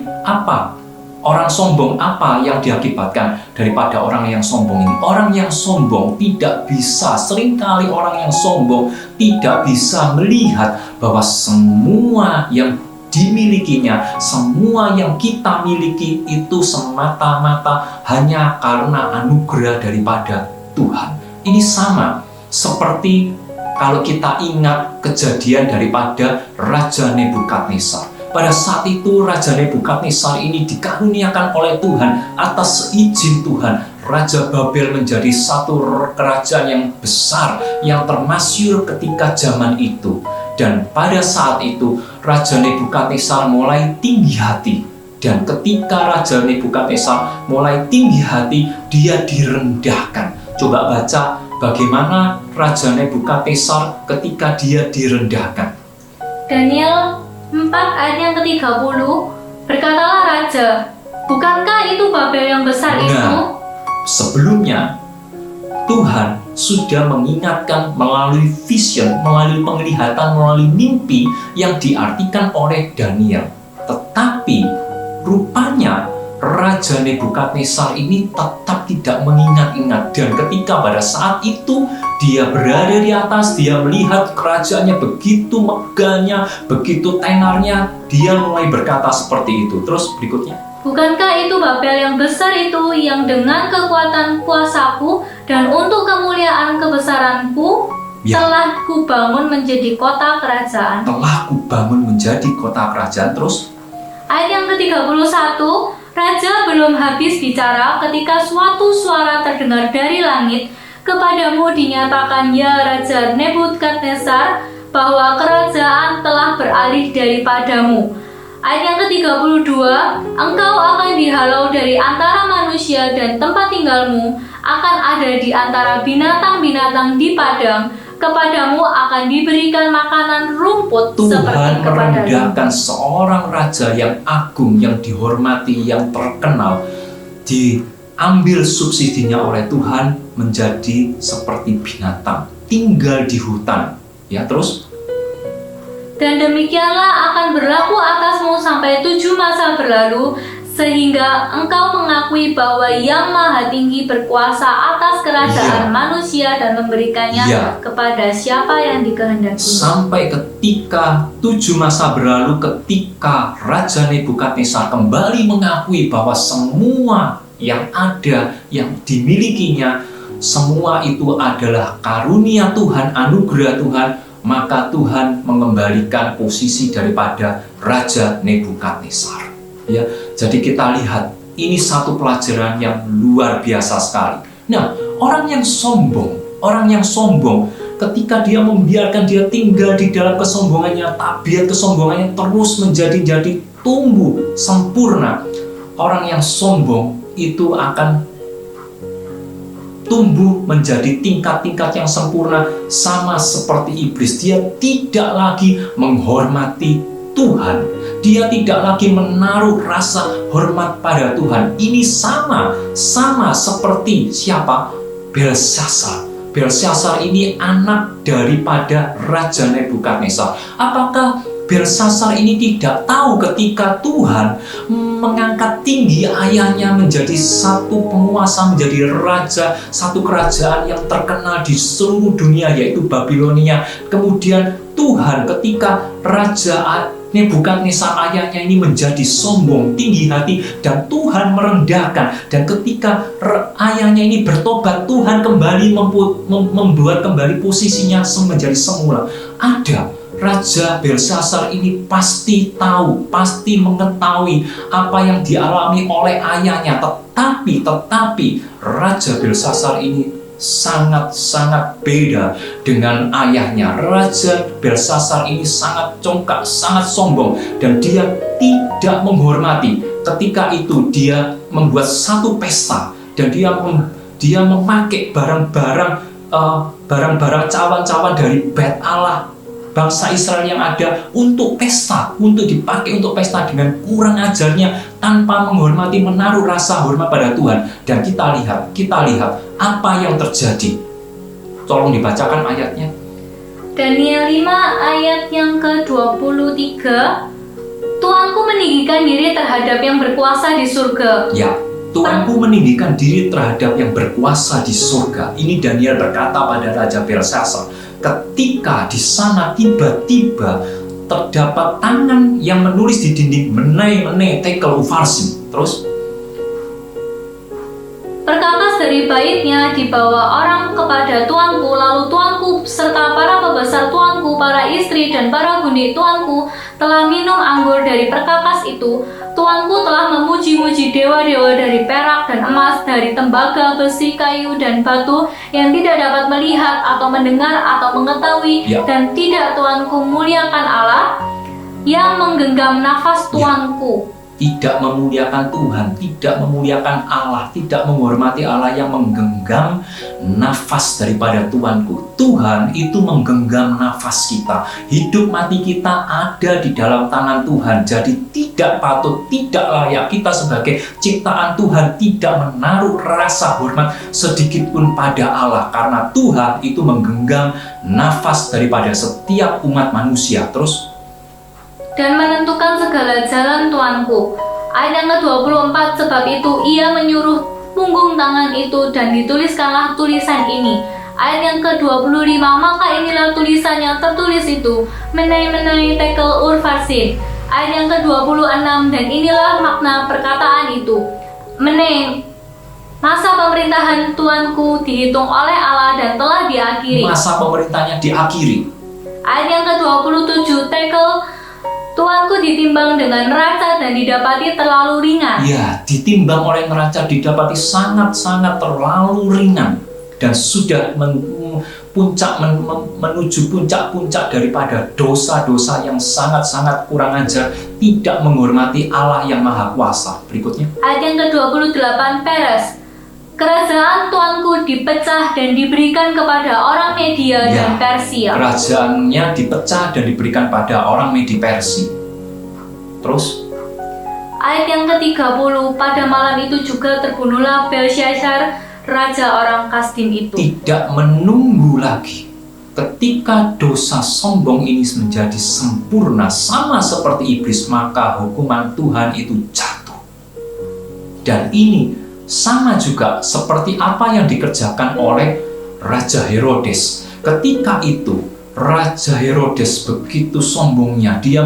Orang sombong apa yang diakibatkan daripada orang yang sombong ini? Orang yang sombong tidak bisa, seringkali orang yang sombong tidak bisa melihat bahwa semua yang dimilikinya, semua yang kita miliki itu semata-mata hanya karena anugerah daripada Tuhan. Ini sama seperti kalau kita ingat kejadian daripada Raja Nebukadnezar. pada saat itu Raja Nebukadnezar ini dikaruniakan oleh Tuhan atas seizin Tuhan. Raja Babel menjadi satu kerajaan yang besar, yang termasyhur ketika zaman itu. Dan pada saat itu Raja Nebukadnezar mulai tinggi hati. Dan ketika Raja Nebukadnezar mulai tinggi hati, dia direndahkan. Coba baca bagaimana Raja Nebukadnezar ketika dia direndahkan. Daniel 4 ayat yang ke-30, berkatalah raja, bukankah itu Babel yang besar itu? Sebelumnya Tuhan sudah mengingatkan melalui vision, melalui penglihatan, melalui mimpi yang diartikan oleh Daniel. Tetapi rupanya Raja Nebukadnezar ini tetap tidak mengingat-ingat. Dan ketika pada saat itu dia berada di atas, dia melihat kerajaannya begitu megahnya, begitu tenarnya, dia mulai berkata seperti itu. Terus berikutnya, bukankah itu Babel yang besar itu, yang dengan kekuatan kuasaku dan untuk kemuliaan kebesaranku telah kubangun menjadi kota kerajaan. Telah kubangun menjadi kota kerajaan. Terus ayat yang ke-31, raja belum habis bicara ketika suatu suara terdengar dari langit, kepadamu dinyatakan ya Raja Nebukadnezar, bahwa kerajaan telah beralih daripadamu. Ayat yang ke-32, engkau akan dihalau dari antara manusia dan tempat tinggalmu akan ada di antara binatang-binatang di padang. Kepadamu akan diberikan makanan rumput Tuhan seperti kepadamu. merendahkan seorang raja yang agung, yang dihormati, yang terkenal, diambil subsidinya oleh Tuhan menjadi seperti binatang, tinggal di hutan. Ya, terus? Dan demikianlah akan berlaku atasmu sampai 7 masa berlalu, sehingga engkau mengakui bahwa Yang Maha Tinggi berkuasa atas kerajaan manusia dan memberikannya kepada siapa yang dikehendaki. Sampai ketika 7 masa berlalu, ketika Raja Nebukadnezar kembali mengakui bahwa semua yang ada, yang dimilikinya, semua itu adalah karunia Tuhan, anugerah Tuhan, maka Tuhan mengembalikan posisi daripada Raja Nebukadnezar. Ya, jadi kita lihat ini satu pelajaran yang luar biasa sekali. Nah, orang yang sombong, ketika dia membiarkan dia tinggal di dalam kesombongannya, tabiat kesombongannya terus menjadi tumbuh sempurna. Orang yang sombong itu akan tumbuh menjadi tingkat-tingkat yang sempurna, sama seperti iblis. Dia tidak lagi menghormati Tuhan, dia tidak lagi menaruh rasa hormat pada Tuhan. Ini sama seperti siapa? Belshazzar. Belshazzar ini anak daripada Raja Nebukadnezar. Apakah Belshazzar ini tidak tahu ketika Tuhan mengangkat tinggi ayahnya menjadi satu penguasa, menjadi raja, satu kerajaan yang terkenal di seluruh dunia, yaitu Babilonia. Kemudian Tuhan ketika Raja Nebukadnezar ayahnya ini menjadi sombong, tinggi hati, dan Tuhan merendahkan. Dan ketika ayahnya ini bertobat, Tuhan kembali membuat kembali posisinya menjadi semula. Raja Belshazzar ini pasti tahu, pasti mengetahui apa yang dialami oleh ayahnya. Tetapi Raja Belshazzar ini sangat-sangat beda dengan ayahnya. Raja Belshazzar ini sangat congkak, sangat sombong, dan dia tidak menghormati. Ketika itu dia membuat satu pesta, dan dia memakai barang-barang cawan-cawan dari Bait Allah bangsa Israel yang ada untuk pesta, untuk dipakai untuk pesta dengan kurang ajarnya, tanpa menghormati, menaruh rasa hormat pada Tuhan. Dan kita lihat apa yang terjadi. Tolong dibacakan ayatnya. Daniel 5 ayat yang ke-23, Tuanku meninggikan diri terhadap yang berkuasa di surga. Ya, Tuanku meninggikan diri terhadap yang berkuasa di surga. Ini Daniel berkata pada Raja Belshazzar. Ketika di sana tiba-tiba terdapat tangan yang menulis di dinding, menei tekel ufarsin. Terus perkakas dari baitnya dibawa orang kepada tuanku, lalu tuanku serta para pembesar tuanku, para istri dan para bunik tuanku telah minum anggur dari perkakas itu, tuanku telah memuji-muji dewa-dewa dari perak dan emas, dari tembaga, besi, kayu, dan batu yang tidak dapat melihat atau mendengar atau mengetahui, Ya. dan tidak tuanku muliakan Allah yang menggenggam nafas tuanku. Tidak memuliakan Tuhan, tidak memuliakan Allah, tidak menghormati Allah yang menggenggam nafas daripada Tuanku. Tuhan itu menggenggam nafas kita. Hidup mati kita ada di dalam tangan Tuhan. Jadi tidak patut, tidak layak kita sebagai ciptaan Tuhan tidak menaruh rasa hormat sedikit pun pada Allah. Karena Tuhan itu menggenggam nafas daripada setiap umat manusia. Terus Dan menentukan segala jalan tuanku. Ayat yang ke-24, sebab itu ia menyuruh punggung tangan itu dan dituliskanlah tulisan ini. Ayat yang ke-25, maka inilah tulisan yang tertulis itu, menai tekel urfarsin. Ayat yang ke-26, dan inilah makna perkataan itu, menai. Masa pemerintahan tuanku dihitung oleh Allah dan telah diakhiri. masa pemerintahnya diakhiri. Ayat yang ke-27, tekel tuanku ditimbang dengan neraca dan didapati terlalu ringan. Ya, ditimbang oleh neraca didapati sangat-sangat terlalu ringan dan sudah menuju puncak-puncak daripada dosa-dosa yang sangat-sangat kurang ajar, tidak menghormati Allah yang Maha Kuasa. Berikutnya, Ayat yang ke-28, Peres. Kerajaan tuanku dipecah dan diberikan kepada orang Media dan Persia. kerajaannya dipecah dan diberikan pada orang Medi Persia. Terus, Ayat yang ke-30, pada malam itu juga terbunuhlah Belshazzar, raja orang Kasdim itu. tidak menunggu lagi. Ketika dosa sombong ini menjadi sempurna sama seperti iblis, maka hukuman Tuhan itu jatuh. Dan ini sama juga seperti apa yang dikerjakan oleh Raja Herodes. Ketika itu Raja Herodes begitu sombongnya, dia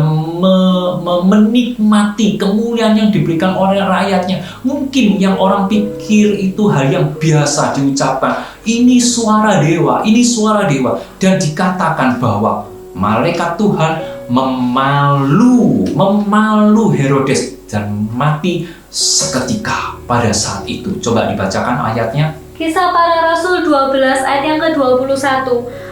menikmati kemuliaan yang diberikan oleh rakyatnya. Mungkin yang orang pikir itu hal yang biasa diucapkan, ini suara dewa, ini suara dewa. Dan dikatakan bahwa malaikat Tuhan memalu Herodes dan mati seketika pada saat itu. Coba dibacakan ayatnya. Kisah Para Rasul 12 ayat yang ke-21.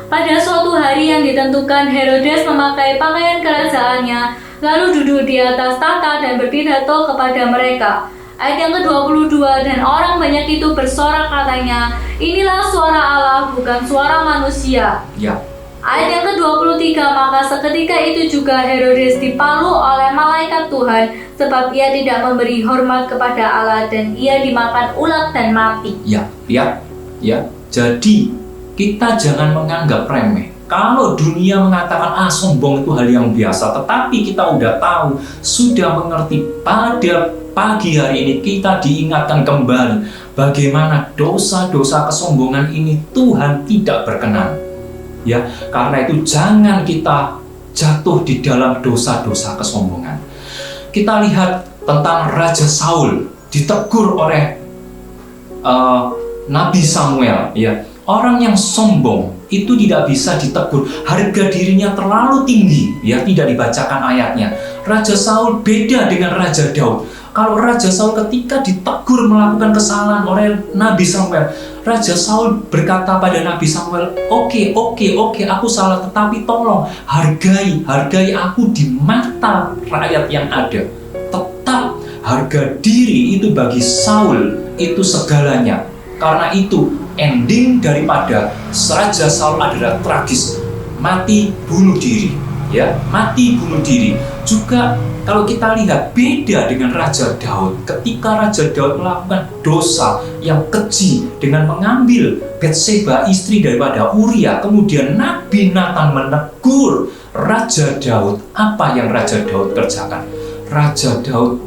Pada suatu hari yang ditentukan, Herodes memakai pakaian kerajaannya, lalu duduk di atas tahta dan berpidato kepada mereka. Ayat yang ke-22, dan orang banyak itu bersorak katanya, inilah suara Allah, bukan suara manusia. Ya, Ayat yang ke-23, maka seketika itu juga Herodes dipalu oleh malaikat Tuhan, sebab ia tidak memberi hormat kepada Allah dan ia dimakan ulat dan mati. ya, lihat, ya. Jadi kita jangan menganggap remeh. Kalau dunia mengatakan sombong itu hal yang biasa, tetapi kita udah tahu, sudah mengerti, pada pagi hari ini kita diingatkan kembali bagaimana dosa-dosa kesombongan ini Tuhan tidak berkenan. Ya, karena itu jangan kita jatuh di dalam dosa-dosa kesombongan. Kita lihat tentang Raja Saul ditegur oleh Nabi Samuel. Ya, orang yang sombong itu tidak bisa ditegur. Harga dirinya terlalu tinggi. Ya, tidak dibacakan ayatnya. Raja Saul beda dengan Raja Daud. Kalau Raja Saul ketika ditegur melakukan kesalahan oleh Nabi Samuel, Raja Saul berkata pada Nabi Samuel, Oke, aku salah, tetapi tolong hargai aku di mata rakyat yang ada. Tetap harga diri itu bagi Saul itu segalanya. Karena itu ending daripada Raja Saul adalah tragis, mati bunuh diri. Ya, mati bunuh diri. Juga kalau kita lihat beda dengan Raja Daud. Ketika Raja Daud melakukan dosa yang keji dengan mengambil Batseba istri daripada Uria, kemudian Nabi Nathan menegur Raja Daud. Apa yang Raja Daud kerjakan? Raja Daud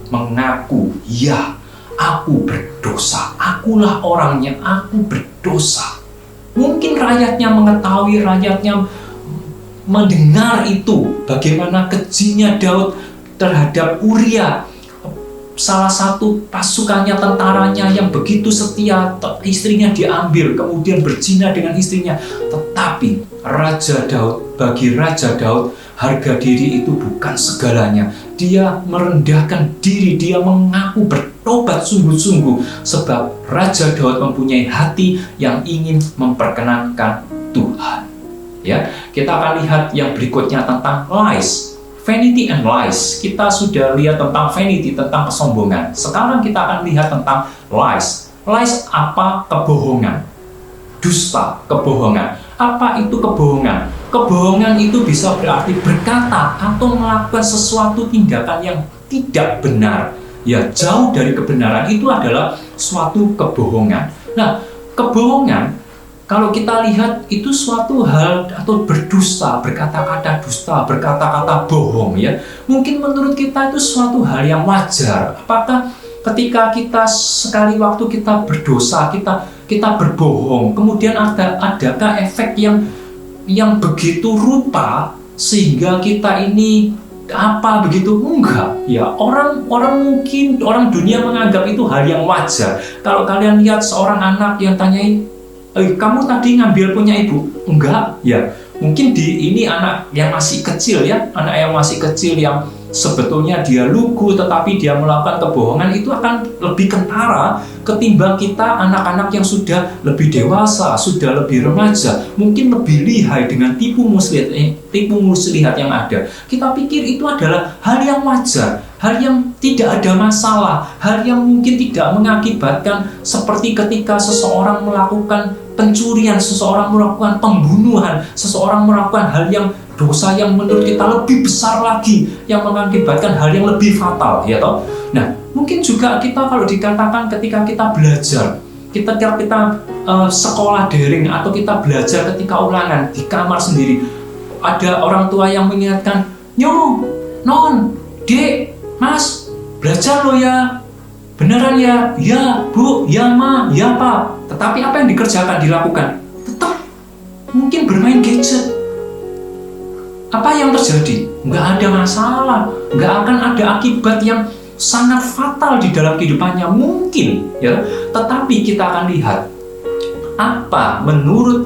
mengaku, ya, aku berdosa, akulah orangnya, aku berdosa. Mungkin rakyatnya mengetahui, rakyatnya mendengar itu, bagaimana kejinya Daud terhadap Uria, salah satu pasukannya, tentaranya yang begitu setia, istrinya diambil, kemudian berzina dengan istrinya. Tetapi Tetapi bagi Raja Daud, harga diri itu bukan segalanya. Dia merendahkan diri, dia mengaku bertobat sungguh-sungguh, sebab Raja Daud mempunyai hati yang ingin memperkenankan Tuhan. Ya, kita akan lihat yang berikutnya tentang lies. Vanity and lies. Kita sudah lihat tentang vanity, tentang kesombongan. Sekarang kita akan lihat tentang lies. Lies apa? Kebohongan. Dusta, kebohongan. Apa itu kebohongan? Kebohongan itu bisa berarti berkata atau melakukan sesuatu tindakan yang tidak benar. Ya, jauh dari kebenaran, itu adalah suatu kebohongan. Nah, kebohongan, kalau kita lihat itu suatu hal atau berdusta, berkata-kata dusta, berkata-kata bohong, ya. Mungkin menurut kita itu suatu hal yang wajar. Apakah ketika kita sekali waktu kita berdosa, kita berbohong, kemudian adakah efek yang begitu rupa sehingga kita ini begitu? Enggak, ya. Orang dunia menganggap itu hal yang wajar. Kalau kalian lihat seorang anak yang tanyain, kamu tadi ngambil punya ibu? Enggak, ya. Mungkin ini anak yang masih kecil, ya. Anak yang masih kecil yang sebetulnya dia lugu tetapi dia melakukan kebohongan, itu akan lebih kentara ketimbang kita anak-anak yang sudah lebih dewasa, sudah lebih remaja, mungkin lebih lihai dengan tipu muslihat yang ada. Kita pikir itu adalah hal yang wajar, hal yang tidak ada masalah, hal yang mungkin tidak mengakibatkan seperti ketika seseorang melakukan pencurian, seseorang melakukan pembunuhan, seseorang melakukan hal yang dosa yang menurut kita lebih besar lagi, yang mengakibatkan hal yang lebih fatal, ya toh. Nah, mungkin juga kita kalau dikatakan ketika kita belajar, kita sekolah daring atau kita belajar ketika ulangan di kamar sendiri, ada orang tua yang mengingatkan, non, dek, mas, belajar lo ya, beneran ya, ya bu, ya ma, ya pak. Tetapi apa yang dilakukan? Tetap mungkin bermain gadget. Apa yang terjadi? Nggak ada masalah, nggak akan ada akibat yang sangat fatal di dalam kehidupannya mungkin, ya. Tetapi kita akan lihat apa menurut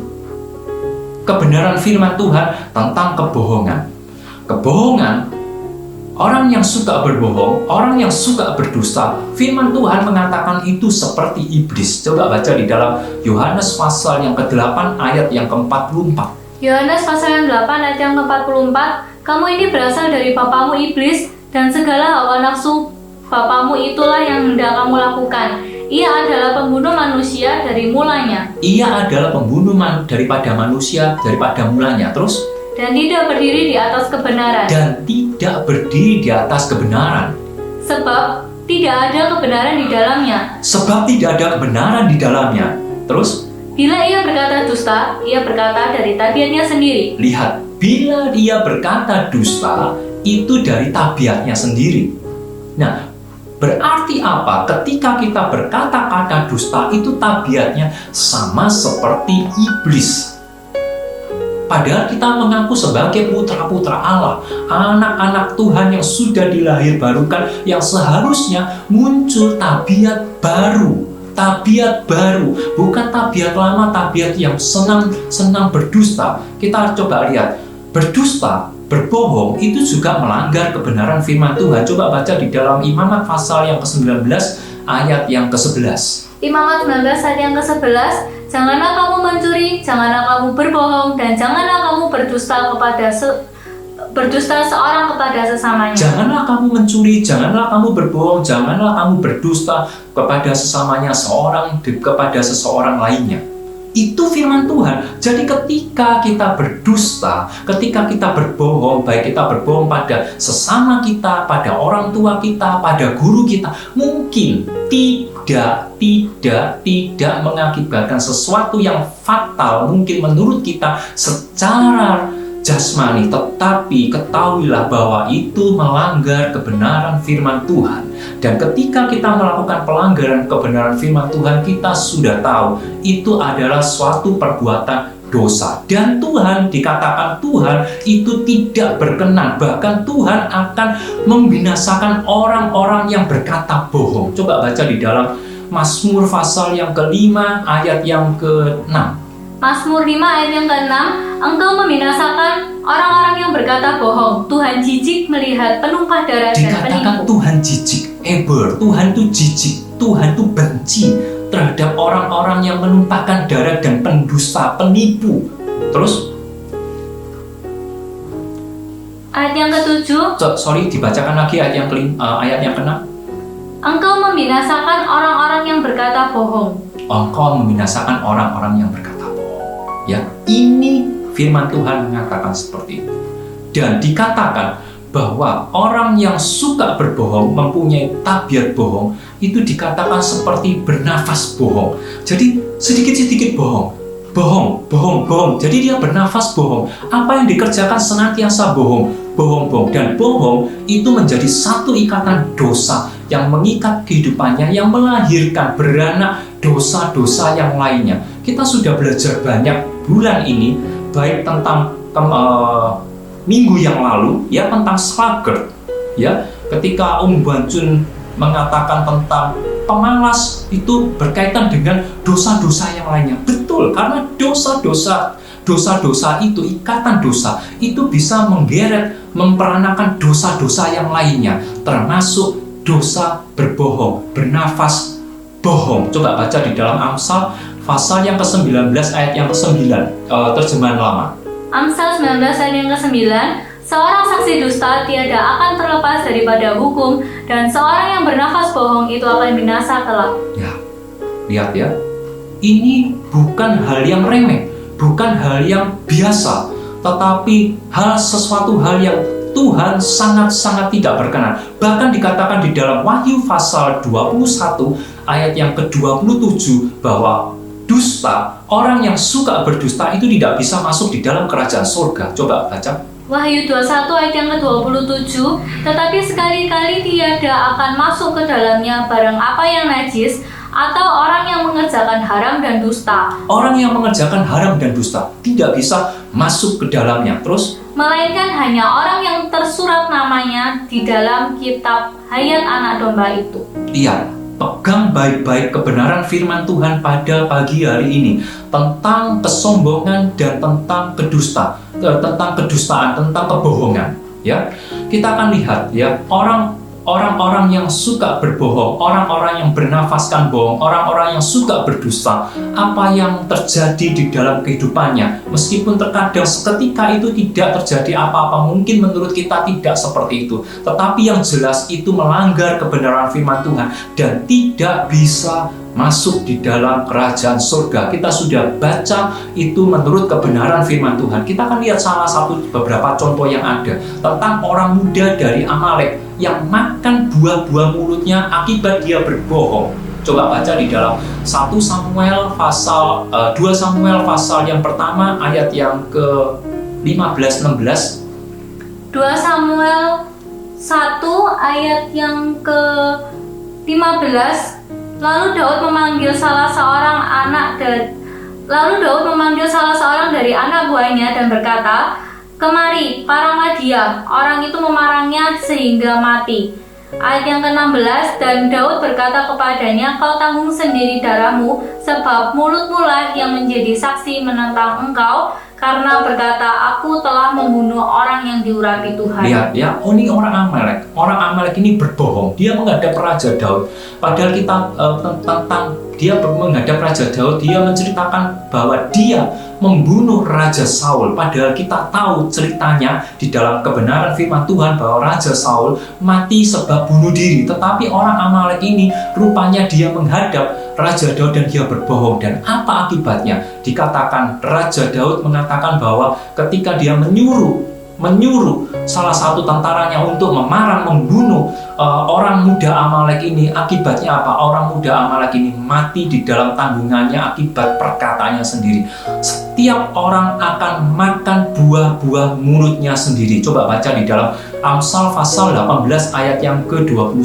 kebenaran firman Tuhan tentang kebohongan. Kebohongan, orang yang suka berbohong, orang yang suka berdusta, firman Tuhan mengatakan itu seperti iblis. Coba baca di dalam Yohanes pasal yang ke-8 ayat yang ke-44. Yohanes pasal yang 8 ayat yang ke-44, kamu ini berasal dari bapamu iblis, dan segala hawa nafsu bapamu itulah yang hendak kamu lakukan. Ia adalah pembunuh manusia dari mulanya. Ia adalah pembunuh daripada manusia daripada mulanya. Terus? Dan tidak berdiri di atas kebenaran. Sebab tidak ada kebenaran di dalamnya. Terus? Bila ia berkata dusta, ia berkata dari tabiatnya sendiri. Lihat, bila ia berkata dusta, itu dari tabiatnya sendiri. Nah, berarti apa? Ketika kita berkata-kata dusta, itu tabiatnya sama seperti iblis. Padahal kita mengaku sebagai putra-putra Allah, anak-anak Tuhan yang sudah dilahirbarukan, yang seharusnya muncul tabiat baru, bukan tabiat lama, tabiat yang senang berdusta. Kita coba lihat, berdusta, berbohong itu juga melanggar kebenaran firman Tuhan. Coba baca di dalam Imamat pasal yang ke-19 ayat yang ke-11. Imamat 19 ayat yang ke-11, janganlah kamu mencuri, janganlah kamu berbohong, dan janganlah kamu berdusta seorang kepada sesamanya. Janganlah kamu mencuri, janganlah kamu berbohong, janganlah kamu berdusta kepada sesamanya, kepada seseorang lainnya. Itu firman Tuhan. Jadi ketika kita berdusta, ketika kita berbohong, baik kita berbohong pada sesama kita, pada orang tua kita, pada guru kita, mungkin tidak mengakibatkan sesuatu yang fatal, mungkin menurut kita secara jasmani, tetapi ketahuilah bahwa itu melanggar kebenaran firman Tuhan. Dan ketika kita melakukan pelanggaran kebenaran firman Tuhan, kita sudah tahu itu adalah suatu perbuatan dosa. Dan Tuhan, dikatakan Tuhan itu tidak berkenan, bahkan Tuhan akan membinasakan orang-orang yang berkata bohong. Coba baca di dalam Mazmur pasal yang ke-5 ayat yang ke-6. Mazmur 5 ayat yang ke-6, Engkau membinasakan orang-orang yang berkata bohong. Tuhan jijik melihat penumpah darah dan Dikatakan penipu. Tuhan jijik, eber, Tuhan itu jijik, Tuhan itu benci terhadap orang-orang yang menumpahkan darah dan pendusta, penipu. Terus, Ayat yang ke-7, dibacakan lagi ayat yang ke-6. Engkau membinasakan orang-orang yang berkata bohong. Engkau membinasakan orang-orang yang berkata bohong. Ya, ini firman Tuhan mengatakan seperti itu. Dan dikatakan bahwa orang yang suka berbohong, mempunyai tabiat bohong, itu dikatakan seperti bernafas bohong. Jadi sedikit-sedikit bohong. Jadi dia bernafas bohong. Apa yang dikerjakan senantiasa bohong. Dan bohong itu menjadi satu ikatan dosa yang mengikat kehidupannya, yang melahirkan beranak dosa-dosa yang lainnya. Kita sudah belajar banyak bulan ini, baik tentang minggu yang lalu, ya, tentang sluggard, ya, ketika Ban Chun mengatakan tentang pemalas itu berkaitan dengan dosa-dosa yang lainnya. Betul, karena dosa-dosa itu, ikatan dosa itu bisa menggeret, memperanakan dosa-dosa yang lainnya, termasuk dosa berbohong, bernafas bohong. Coba baca di dalam Amsal pasal yang ke-19 ayat yang ke-9, terjemahan lama. Amsal 19 ayat yang ke-9, seorang saksi dusta tiada akan terlepas daripada hukum, dan seorang yang bernafas bohong itu akan binasa kelak. Ya, lihat ya, ini bukan hal yang remeh, bukan hal yang biasa, tetapi sesuatu hal yang Tuhan sangat-sangat tidak berkenan. Bahkan dikatakan di dalam Wahyu pasal 21 ayat yang ke-27 bahwa dusta, orang yang suka berdusta itu tidak bisa masuk di dalam kerajaan surga. Coba baca. Wahyu 21 ayat yang ke-27, tetapi sekali-kali tiada akan masuk ke dalamnya barang apa yang najis, atau orang yang mengerjakan haram dan dusta. Orang yang mengerjakan haram dan dusta tidak bisa masuk ke dalamnya. Terus, melainkan hanya orang yang tersurat namanya di dalam kitab hayat anak domba itu. Iya, pegang baik-baik kebenaran firman Tuhan pada pagi hari ini tentang kesombongan dan tentang kedustaan, tentang kebohongan. Ya, kita akan lihat ya, orang-orang yang suka berbohong, orang-orang yang bernafaskan bohong, orang-orang yang suka berdusta, apa yang terjadi di dalam kehidupannya, meskipun terkadang seketika itu tidak terjadi apa-apa, mungkin menurut kita tidak seperti itu, tetapi yang jelas itu melanggar kebenaran firman Tuhan dan tidak bisa masuk di dalam kerajaan surga. Kita sudah baca itu menurut kebenaran firman Tuhan. Kita akan lihat beberapa contoh yang ada tentang orang muda dari Amalek yang makan buah-buah mulutnya akibat dia berbohong. Coba baca di dalam 2 Samuel pasal yang pertama ayat yang ke-15-16. 2 Samuel 1 ayat yang ke-15. Lalu Daud memanggil salah seorang dari anak buahnya dan berkata, "Kemari, paranglah dia." Orang itu memarangnya sehingga mati. Ayat yang ke-16, dan Daud berkata kepadanya, "Kau tanggung sendiri darahmu, sebab mulutmu lah yang menjadi saksi menentang engkau, karena berkata, aku telah membunuh orang yang diurapi Tuhan." Lihat ya, ini orang Amalek. Orang Amalek ini berbohong. Dia menghadap Raja Daud. Padahal kita tentang dia menghadap Raja Daud, dia menceritakan bahwa dia membunuh Raja Saul. Padahal kita tahu ceritanya di dalam kebenaran firman Tuhan bahwa Raja Saul mati sebab bunuh diri. Tetapi orang Amalek ini rupanya dia menghadap Raja Daud dan dia berbohong. Dan apa akibatnya? Dikatakan Raja Daud mengatakan bahwa ketika dia menyuruh salah satu tentaranya untuk membunuh orang muda Amalek ini, akibatnya apa? Orang muda Amalek ini mati di dalam tanggungannya akibat perkataannya sendiri. Setiap orang akan makan buah-buah mulutnya sendiri. Coba baca di dalam Amsal pasal 18 ayat yang ke-21.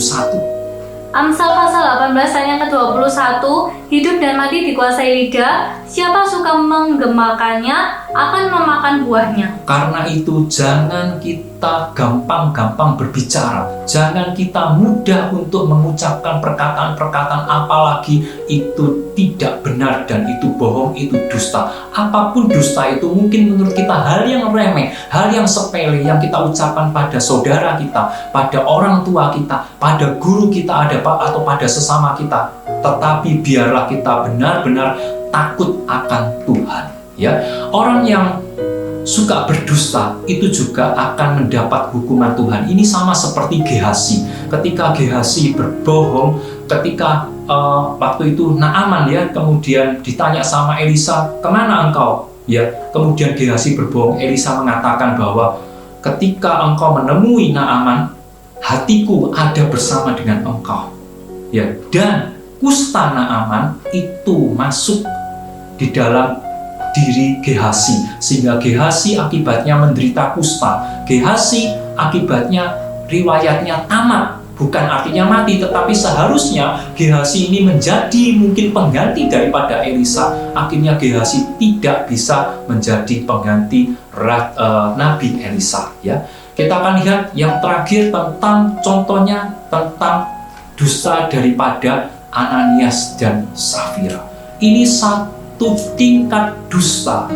Amsal pasal 18 ayat yang ke-21, hidup dan mati dikuasai lidah, siapa suka menggemakannya akan memakan buahnya. Karena itu jangan kita gampang-gampang berbicara, jangan kita mudah untuk mengucapkan perkataan-perkataan apalagi itu tidak benar dan itu bohong, itu dusta. Apapun dusta itu mungkin menurut kita hal yang remeh, hal yang sepele yang kita ucapkan pada saudara kita, pada orang tua kita, pada guru kita atau pada sesama kita. Tetapi biarlah kita benar-benar takut akan Tuhan. Ya, orang yang suka berdusta itu juga akan mendapat hukuman Tuhan. Ini sama seperti Gehazi. Ketika Gehazi berbohong, ketika waktu itu Naaman ya, kemudian ditanya sama Elisa, "Kemana engkau?" Ya, kemudian Gehazi berbohong. Elisa mengatakan bahwa ketika engkau menemui Naaman, hatiku ada bersama dengan engkau. Ya, dan kusta Naaman itu masuk di dalam diri Gehazi, sehingga Gehazi akibatnya menderita kusta. Gehazi akibatnya riwayatnya tamat, bukan artinya mati, tetapi seharusnya Gehazi ini menjadi mungkin pengganti daripada Elisa. Akhirnya Gehazi tidak bisa menjadi pengganti Nabi Elisa. Ya, kita akan lihat yang terakhir tentang contohnya tentang dusta daripada Ananias dan Safira. Ini satu tingkat dusta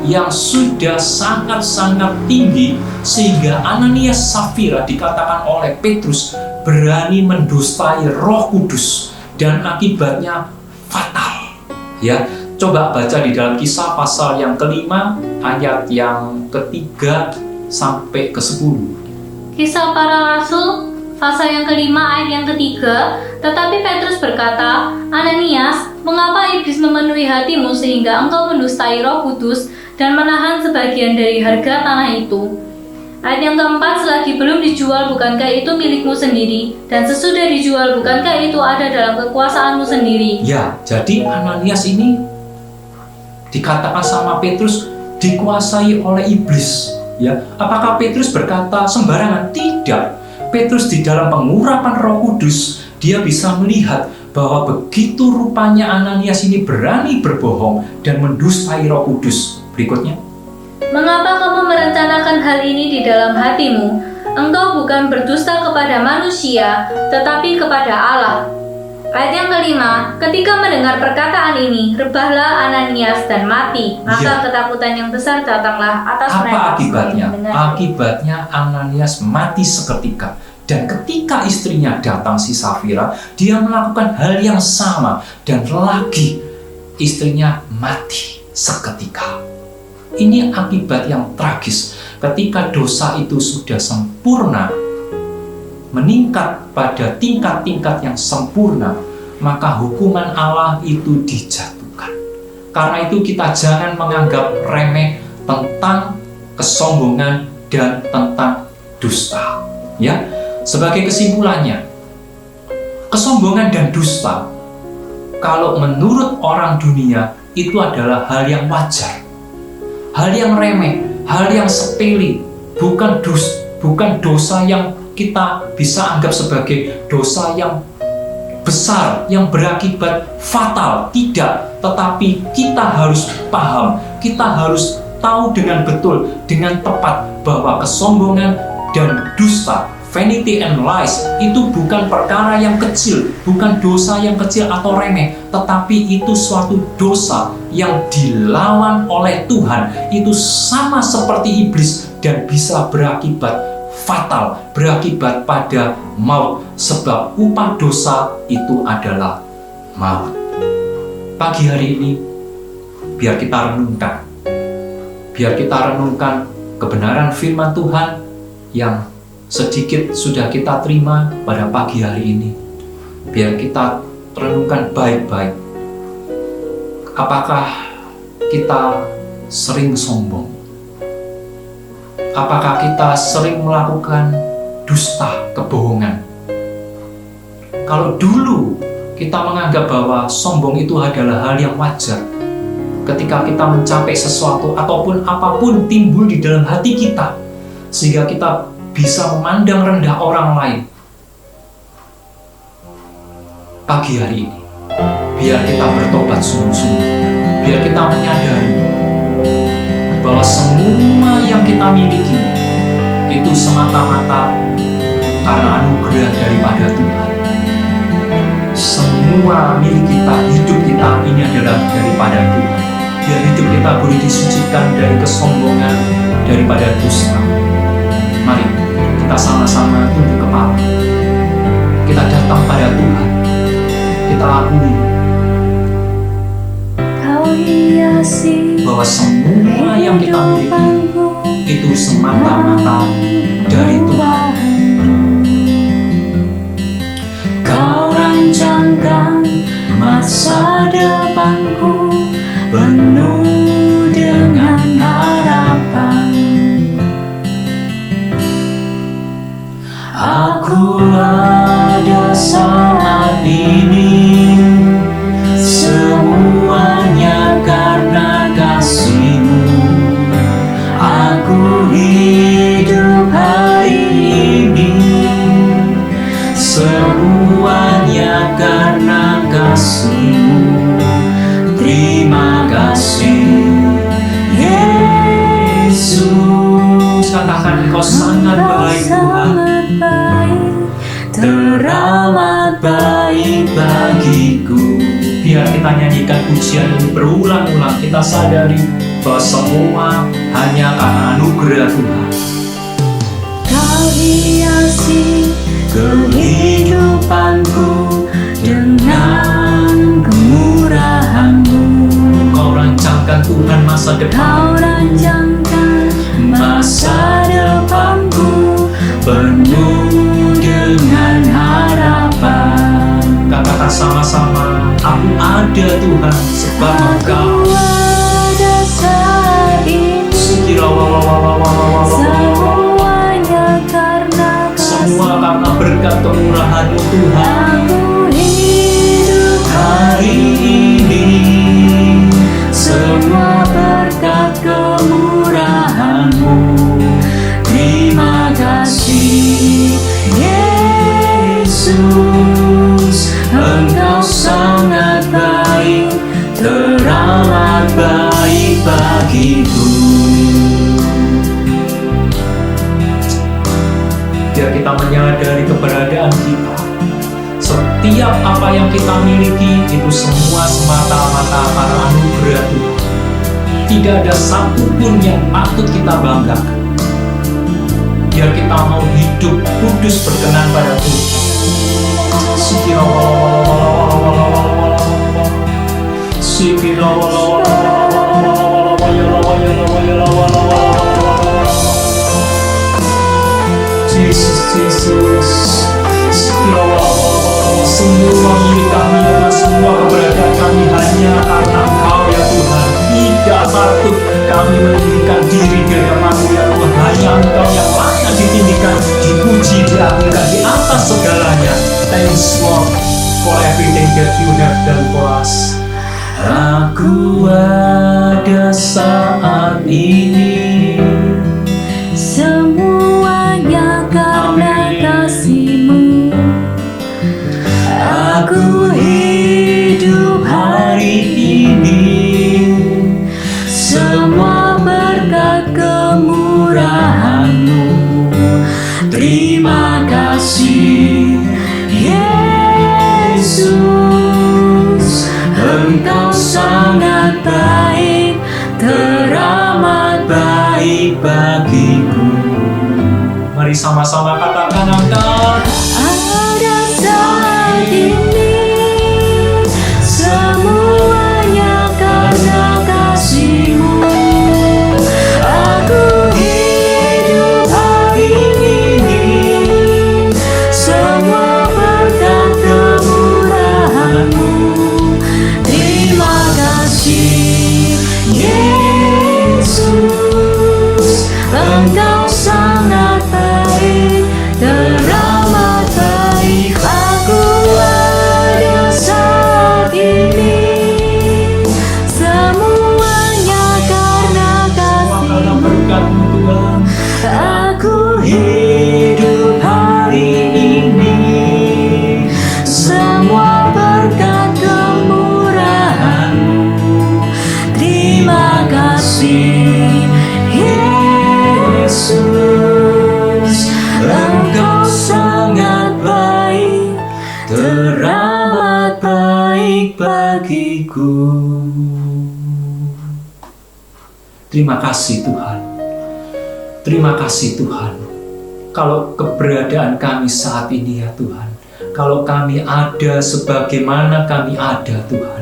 yang sudah sangat-sangat tinggi sehingga Ananias Safira dikatakan oleh Petrus berani mendustai Roh Kudus dan akibatnya fatal. Ya, coba baca di dalam Kisah pasal yang kelima ayat yang ketiga sampai ke-10. Kisah Para Rasul pasal yang kelima ayat yang ketiga, tetapi Petrus berkata, "Ananias, mengapa iblis memenuhi hatimu sehingga engkau mendustai Roh Kudus dan menahan sebagian dari harga tanah itu?" Ayat yang keempat, "Selagi belum dijual, bukankah itu milikmu sendiri? Dan sesudah dijual, bukankah itu ada dalam kekuasaanmu sendiri?" Ya, jadi Ananias ini dikatakan sama Petrus dikuasai oleh iblis. Ya, apakah Petrus berkata sembarangan? Tidak. Petrus di dalam pengurapan Roh Kudus, dia bisa melihat bahwa begitu rupanya Ananias ini berani berbohong dan mendustai Roh Kudus. Berikutnya, "Mengapa kamu merencanakan hal ini di dalam hatimu? Engkau bukan berdusta kepada manusia, tetapi kepada Allah." Ayat yang kelima, "Ketika mendengar perkataan ini, rebahlah Ananias dan mati. Maka ketakutan yang besar datanglah atas mereka." Apa akibatnya? Dengan Akibatnya Ananias mati seketika. Dan ketika istrinya datang si Safira, dia melakukan hal yang sama dan lagi istrinya mati seketika. Ini akibat yang tragis. Ketika dosa itu sudah sempurna, meningkat pada tingkat-tingkat yang sempurna, maka hukuman Allah itu dijatuhkan. Karena itu kita jangan menganggap remeh tentang kesombongan dan tentang dusta. Ya, sebagai kesimpulannya, kesombongan dan dusta, kalau menurut orang dunia, itu adalah hal yang wajar, hal yang remeh, hal yang sepele, bukan dosa yang kita bisa anggap sebagai dosa yang besar, yang berakibat fatal. Tidak, tetapi kita harus paham, kita harus tahu dengan betul, dengan tepat bahwa kesombongan dan dusta, vanity and lies, itu bukan perkara yang kecil, bukan dosa yang kecil atau remeh, tetapi itu suatu dosa yang dilawan oleh Tuhan. Itu sama seperti iblis dan bisa berakibat fatal, berakibat pada maut, sebab upah dosa itu adalah maut. Pagi hari ini, biar kita renungkan kebenaran firman Tuhan yang sedikit sudah kita terima pada pagi hari ini. Biar kita renungkan baik-baik. Apakah kita sering sombong? Apakah kita sering melakukan dusta, kebohongan? Kalau dulu kita menganggap bahwa sombong itu adalah hal yang wajar, ketika kita mencapai sesuatu ataupun apapun timbul di dalam hati kita, sehingga kita bisa memandang rendah orang lain. pagi hari ini. Biar kita bertobat sungguh-sungguh. Biar kita menyadari bahwa semua yang kita miliki itu semata-mata karena anugerah daripada Tuhan. Semua milik kita, hidup kita ini adalah daripada Tuhan. Biar hidup kita boleh disucikan dari kesombongan, daripada dusta. Mari kita sama-sama tunduk kepala. Kita datang pada Tuhan. Kita akui Kau hiasi bahwa semua yang kita miliki itu semata-mata dari Tuhan. Kau rancangkan masa depanku penuh dengan harapan. Aku ada saat ini, semuanya karena kasih-Mu. Aku hidup hari ini, semuanya karena kasih-Mu. Terima kasih Yesus. Katakan Engkau sangat baik Tuhan. Teramat baik bagiku. Biar kita nyanyikan pujian ini berulang-ulang. Kita sadari bahwa semua hanya karena anugerah Tuhan. Kau hiasi kehidupanku dengan kemurahan-Mu. Kau rancangkan Tuhan masa depan. Kau rancangkan masa depanku penuh dengan harapan. Katakan sama-sama, aku ada Tuhan sebab Engkau. Aku ada saat ini, semuanya karena Semua kasih. karena berkat kemurahan-Mu Tuhan. Aku hidup Hari ini semua berkat kemurahan-Mu. Terima kasih Yesus, Engkau sangat baik, teramat baik bagiku. biar kita menyadari keberadaan kita. Setiap apa yang kita miliki itu semua semata-mata karena anugerah Tuhan. Tidak ada satupun yang patut kita banggakan. Biar kita mau hidup kudus berkenan pada Tuhan. Yesus, semua milik kami adalah semua keberadaan kami hanya karena Engkau ya Tuhan. Tidak patut kami meninggikan diri di hadapan-Mu ya Tuhan. Hanya Engkau yang layak ditinggikan, dipuji, diagungkan di atas segalanya. Thanks Lord for everything that you have done for us. Aku ada saat ini, semuanya karena kasih-Mu. Aku hidup hari ini, semua berkat kemurahan-Mu. Terima kasih Yesus, Engkau sangat baik, teramat baik bagiku. Mari sama-sama katakan Engkau Ada saat ini, semuanya karena kasih-Mu. Aku hidup hari ini, semua berkat kemurahan-Mu. Terima kasih Yesus, Engkau sangat baik, teramat baik. Aku ada saat ini, semuanya karena karena kasih-Mu. berkat-Mu Tuhan. Aku hidup hari ini, semua Terima kasih Tuhan. Terima kasih Tuhan. Kalau keberadaan kami saat ini ya Tuhan, kalau kami ada sebagaimana kami ada Tuhan,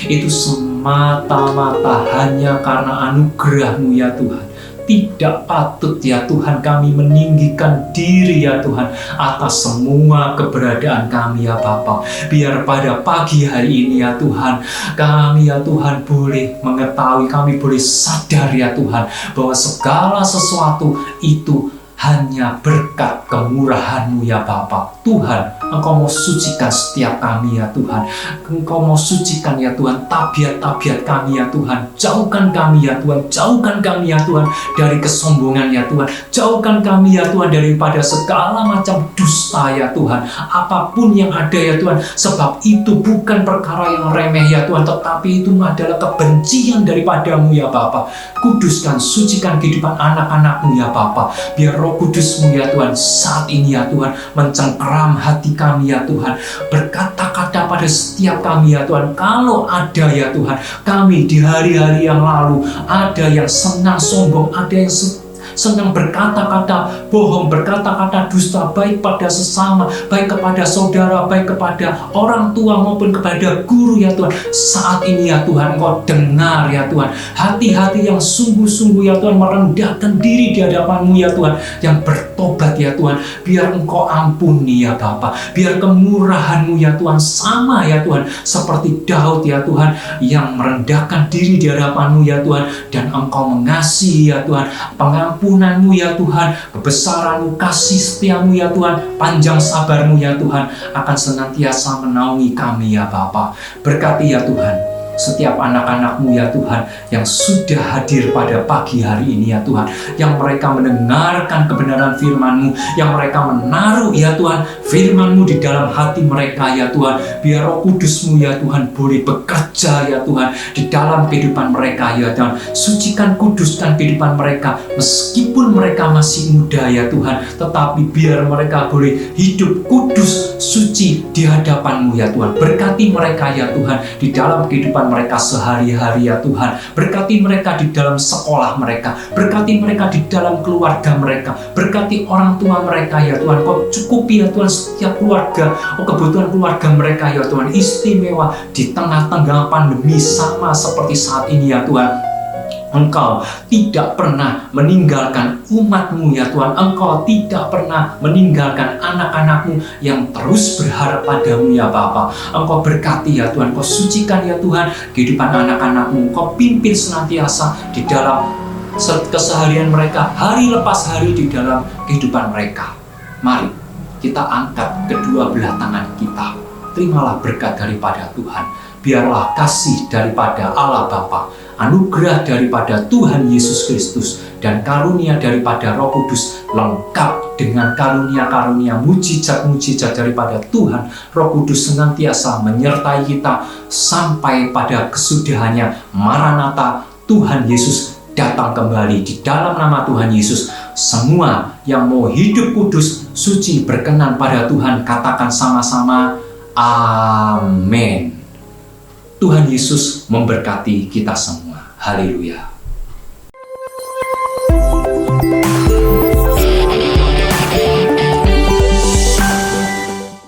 itu semata-mata hanya karena anugerah-Mu ya Tuhan. Tidak patut ya Tuhan kami meninggikan diri ya Tuhan atas semua keberadaan kami ya Bapa. Biar pada pagi hari ini ya Tuhan, kami ya Tuhan boleh mengetahui, kami boleh sadar ya Tuhan bahwa segala sesuatu itu hanya berkat kemurahan-Mu ya Bapa. Tuhan, Engkau mau sucikan setiap kami ya Tuhan. Engkau mau sucikan ya Tuhan tabiat-tabiat kami ya Tuhan. Jauhkan kami ya Tuhan, jauhkan kami ya Tuhan dari kesombongan ya Tuhan. Jauhkan kami ya Tuhan daripada segala macam dusta ya Tuhan. Apapun yang ada ya Tuhan, sebab itu bukan perkara yang remeh ya Tuhan, tetapi itu adalah kebencian daripada-Mu ya Bapa. Kuduskan, sucikan kehidupan anak-anak-Mu ya Bapa. Biar Roh Kudus-Mu ya Tuhan saat ini ya Tuhan mencengkeram hati kami ya Tuhan, berkata-kata pada setiap kami ya Tuhan. Kalau ada ya Tuhan kami di hari-hari yang lalu, ada yang senang sombong, ada yang senang berkata-kata bohong, berkata-kata dusta, baik pada sesama, baik kepada saudara, baik kepada orang tua maupun kepada guru ya Tuhan. Saat ini ya Tuhan, Engkau dengar ya Tuhan hati-hati yang sungguh-sungguh ya Tuhan merendahkan diri di hadapan-Mu ya Tuhan, yang bertobat ya Tuhan. Biar Engkau ampuni ya Bapa, biar kemurahan-Mu ya Tuhan sama ya Tuhan seperti Daud ya Tuhan, yang merendahkan diri di hadapan-Mu ya Tuhan, dan Engkau mengasihi ya Tuhan, pengampunan-Mu ya Tuhan, kebesaran-Mu, kasih setia-Mu ya Tuhan, panjang sabar-Mu ya Tuhan akan senantiasa menaungi kami ya Bapa. Berkati ya Tuhan setiap anak-anak-Mu ya Tuhan yang sudah hadir pada pagi hari ini ya Tuhan, yang mereka mendengarkan kebenaran firman-Mu, yang mereka menaruh ya Tuhan firman-Mu di dalam hati mereka ya Tuhan. Biar Roh Kudus-Mu ya Tuhan boleh bekerja ya Tuhan di dalam kehidupan mereka ya Tuhan. Sucikan, kuduskan kehidupan mereka meskipun mereka masih muda ya Tuhan, tetapi biar mereka boleh hidup kudus, suci di hadapan-Mu ya Tuhan. Berkati mereka ya Tuhan di dalam kehidupan mereka sehari-hari ya Tuhan. Berkati mereka di dalam sekolah mereka, berkati mereka di dalam keluarga mereka, berkati orang tua mereka ya Tuhan. Kau cukupi ya Tuhan setiap keluarga, kebutuhan keluarga mereka ya Tuhan, istimewa di tengah-tengah pandemi sama seperti saat ini ya Tuhan. Engkau tidak pernah meninggalkan umat-Mu ya Tuhan. Engkau tidak pernah meninggalkan anak-anak-Mu yang terus berharap pada-Mu ya Bapa. Engkau berkati ya Tuhan, Kau sucikan ya Tuhan kehidupan anak-anak-Mu. Kau pimpin senantiasa di dalam keseharian mereka, hari lepas hari di dalam kehidupan mereka. Mari kita angkat kedua belah tangan kita. Terimalah berkat daripada Tuhan. Biarlah kasih daripada Allah Bapa, anugerah daripada Tuhan Yesus Kristus, dan karunia daripada Roh Kudus lengkap dengan karunia-karunia mujizat-mujizat daripada Tuhan Roh Kudus senantiasa menyertai kita sampai pada kesudahannya. Maranatha, Tuhan Yesus datang kembali. Di dalam nama Tuhan Yesus, semua yang mau hidup kudus, suci, berkenan pada Tuhan, katakan sama-sama amin. Tuhan Yesus memberkati kita semua. Haleluya.